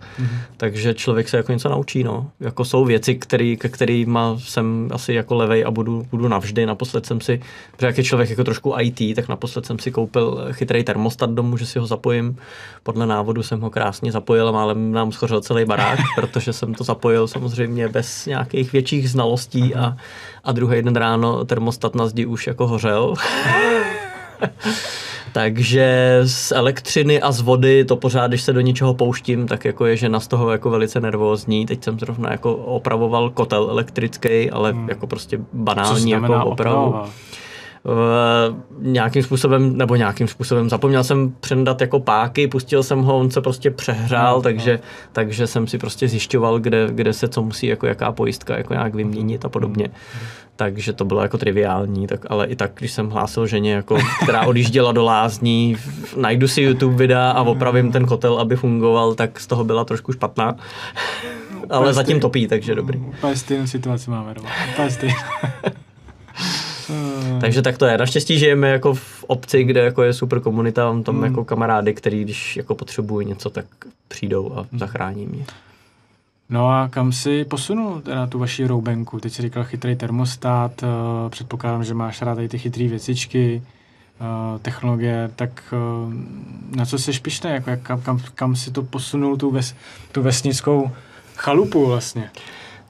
Speaker 2: takže člověk se jako něco naučí, no. Jako jsou věci, ke kterýma jsem asi jako levej a budu navždy. Naposled jsem si, protože jak je člověk jako trošku IT, tak naposled jsem si koupil chytrý termostat domů, že si ho zapojím. Podle návodu jsem ho krásně zapojil a málem nám schořel celý barák, protože jsem to zapojil samozřejmě bez nějakých větších znalostí a druhý den ráno termostat na zdi už jako hořel. Takže z elektřiny a z vody to pořád, když se do něčeho pouštím, tak jako je žena z toho jako velice nervózní. Teď jsem zrovna jako opravoval kotel elektrický, ale jako prostě banální jako opravu. Nějakým způsobem zapomněl jsem přendat jako páky, pustil jsem ho, on se prostě přehrál, takže jsem si prostě zjišťoval, kde se co musí, jako jaká pojistka jako nějak vyměnit a podobně. Takže to bylo jako triviální, ale i tak, když jsem hlásil ženě, jako, která odjížděla do lázní, najdu si YouTube videa a opravím ten kotel, aby fungoval, tak z toho byla trošku špatná. ale zatím topí, takže dobrý.
Speaker 1: Úplně stejnou situaci máme doma.
Speaker 2: Takže tak to je. Naštěstí žijeme jako v obci, kde jako je super komunita, mám tam jako kamarády, který když jako potřebují něco, tak přijdou a zachrání mě.
Speaker 1: No a kam si posunul teda tu vaši roubenku? Teď jsi říkal chytrý termostat, předpokládám, že máš rád tady ty chytrý věcičky, technologie, tak na co jsi pyšnej? Jako kam si to posunul tu vesnickou chalupu vlastně?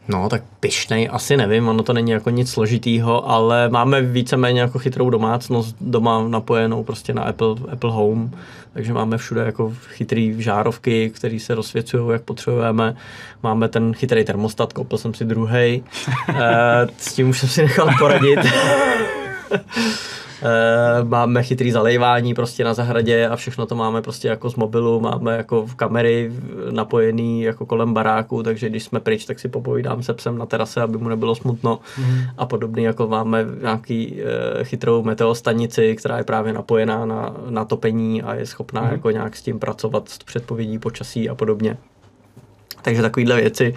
Speaker 2: No, tak pyšnej asi nevím, ono to není jako nic složitýho, ale máme víceméně jako chytrou domácnost doma napojenou prostě na Apple Home, takže máme všude jako chytrý žárovky, které se rozsvěcují, jak potřebujeme. Máme ten chytrý termostat, koupil jsem si druhej, s tím už jsem si nechal poradit. Máme chytrý zalejvání prostě na zahradě a všechno to máme prostě jako z mobilu, máme jako v kamery napojený jako kolem baráku, takže když jsme pryč, tak si popovídám se psem na terase, aby mu nebylo smutno a podobný, jako máme nějaký chytrou meteostanici, která je právě napojená na topení a je schopná jako nějak s tím pracovat, s předpovědí počasí a podobně. Takže takovýhle věci.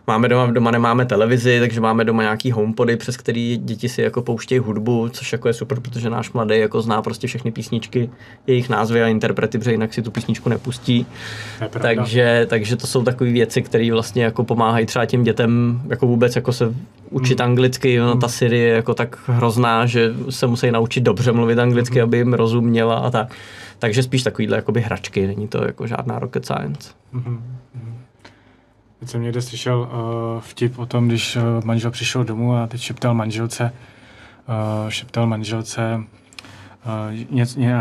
Speaker 2: Máme doma nemáme televizi, takže máme doma nějaký homepody, přes který děti si jako pouštějí hudbu, což jako je super, protože náš mladý jako zná prostě všechny písničky, jejich názvy a interprety, protože jinak si tu písničku nepustí. Takže to jsou takové věci, které vlastně jako pomáhají třeba těm dětem jako vůbec jako se učit anglicky. No, ta Siri je jako tak hrozná, že se musí naučit dobře mluvit anglicky, aby jim rozuměla a tak. Takže spíš takovýhle jakoby hračky, není to jako žádná rocket science.
Speaker 1: Teď jsem někde slyšel vtip o tom, když manžel přišel domů a teď šeptal manželce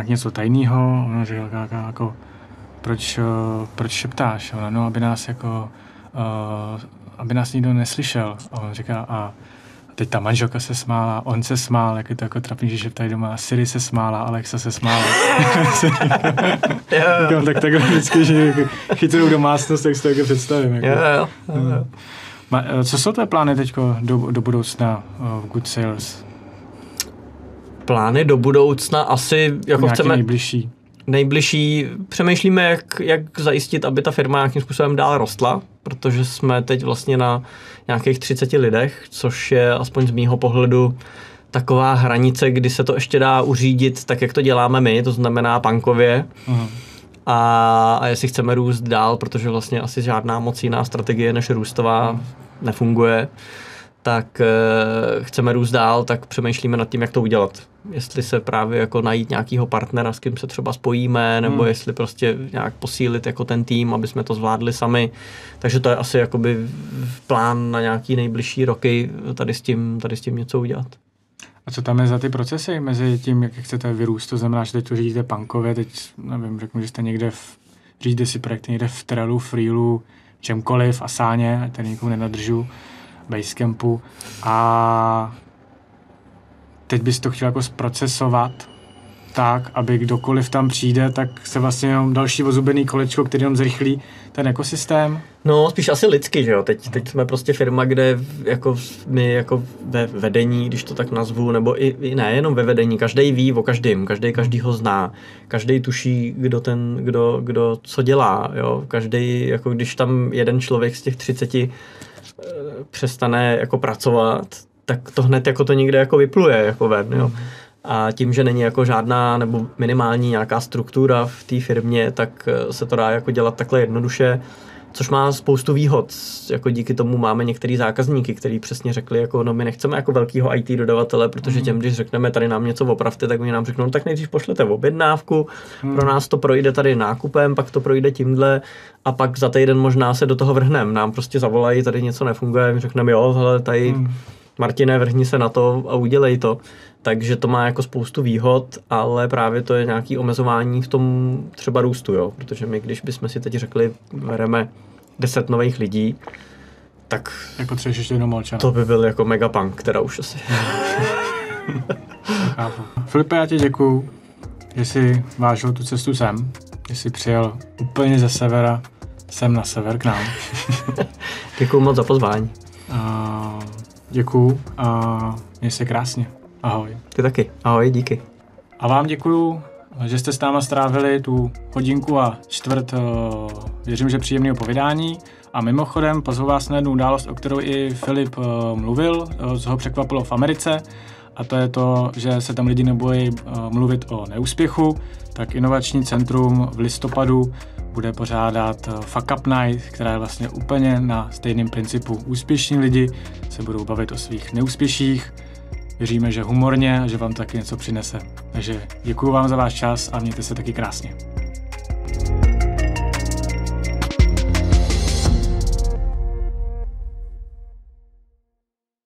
Speaker 1: něco tajného. Ona říkala jako proč šeptáš? Ona, no, aby nás nikdo neslyšel. A on říká, a teď ta manželka se smála, on se smál, jak je to jako trapný, že šeptají doma. Siri se smála, Alexa se smála. Tak takhle vždycky, že chytrou domácnost, tak si to jako představím. Jako.
Speaker 2: Jo.
Speaker 1: Co jsou tvé plány teď do budoucna v Good Sales?
Speaker 2: Plány do budoucna asi jako chceme... Nejbližší přemýšlíme, jak zajistit, aby ta firma nějakým způsobem dál rostla, protože jsme teď vlastně na nějakých 30 lidech, což je aspoň z mýho pohledu taková hranice, kdy se to ještě dá uřídit tak, jak to děláme my, to znamená punkově. A jestli chceme růst dál, protože vlastně asi žádná moc jiná strategie než růstová nefunguje, tak chceme růst dál, tak přemýšlíme nad tím, jak to udělat. Jestli se právě jako najít nějakého partnera, s kým se třeba spojíme, nebo jestli prostě nějak posílit jako ten tým, aby jsme to zvládli sami. Takže to je asi jakoby plán na nějaký nejbližší roky tady s tím něco udělat.
Speaker 1: A co tam je za ty procesy mezi tím, jak chcete vyrůst? To znamená, že teď to řídíte punkově, teď nevím, řeknu, že jste někde řídíte si projekt někde v Trellu, Freelu, čemkoliv, Asáně, ať tady nikomu nenadržu, Basecampu, a teď bys to chtěl jako zprocesovat tak, aby kdokoliv tam přijde, tak se vlastně jenom další ozubený kolečko, který jenom zrychlí ten ekosystém.
Speaker 2: No, spíš asi lidsky, že jo. Teď jsme prostě firma, kde jako my jako ve vedení, když to tak nazvu, nebo i ne, jenom ve vedení, každý ví o každém, každýho zná, každý tuší, kdo co dělá, jo. Každý, jako když tam jeden člověk z těch 30 přestane jako pracovat, tak to hned jako to někde jako vypluje jako ven, jo. A tím, že není jako žádná nebo minimální nějaká struktura v té firmě, tak se to dá jako dělat takhle jednoduše, což má spoustu výhod. Jako díky tomu máme některý zákazníky, kteří přesně řekli, jako no my nechceme jako velkýho IT dodavatele, protože těm, když řekneme tady nám něco opravte, tak oni nám řeknou, no, tak nejdřív pošlete objednávku, pro nás to projde tady nákupem, pak to projde tímhle a pak za týden možná se do toho vrhneme. Nám prostě zavolají, tady něco nefunguje, my řekneme, jo, hele, tady Martine, vrhni se na to a udělej to. Takže to má jako spoustu výhod, ale právě to je nějaké omezování v tom třeba růstu, jo? Protože my, když bychom si teď řekli, bereme 10 nových lidí, tak
Speaker 1: jak potřebuješ ještě jednou Molčana.
Speaker 2: To by byl jako megapunk, teda už asi.
Speaker 1: Filipe, já ti děkuju, že jsi vážil tu cestu sem, že jsi přijel úplně ze severa sem na sever k nám.
Speaker 2: Děkuju moc za pozvání.
Speaker 1: Děkuju a měj se krásně. Ahoj.
Speaker 2: Ty taky. Ahoj, díky.
Speaker 1: A vám děkuju že jste s náma strávili tu hodinku a čtvrt, věřím, že příjemného povídání. A mimochodem pozvu vás na jednu událost, o kterou i Filip mluvil, co ho překvapilo v Americe. A to je to, že se tam lidi nebojí mluvit o neúspěchu, tak Inovační centrum v listopadu bude pořádat Fuck Up Night, která je vlastně úplně na stejném principu. Úspěšní lidi se budou bavit o svých neúspěších. Věříme, že humorně a že vám taky něco přinese. Takže děkuju vám za váš čas a mějte se taky krásně.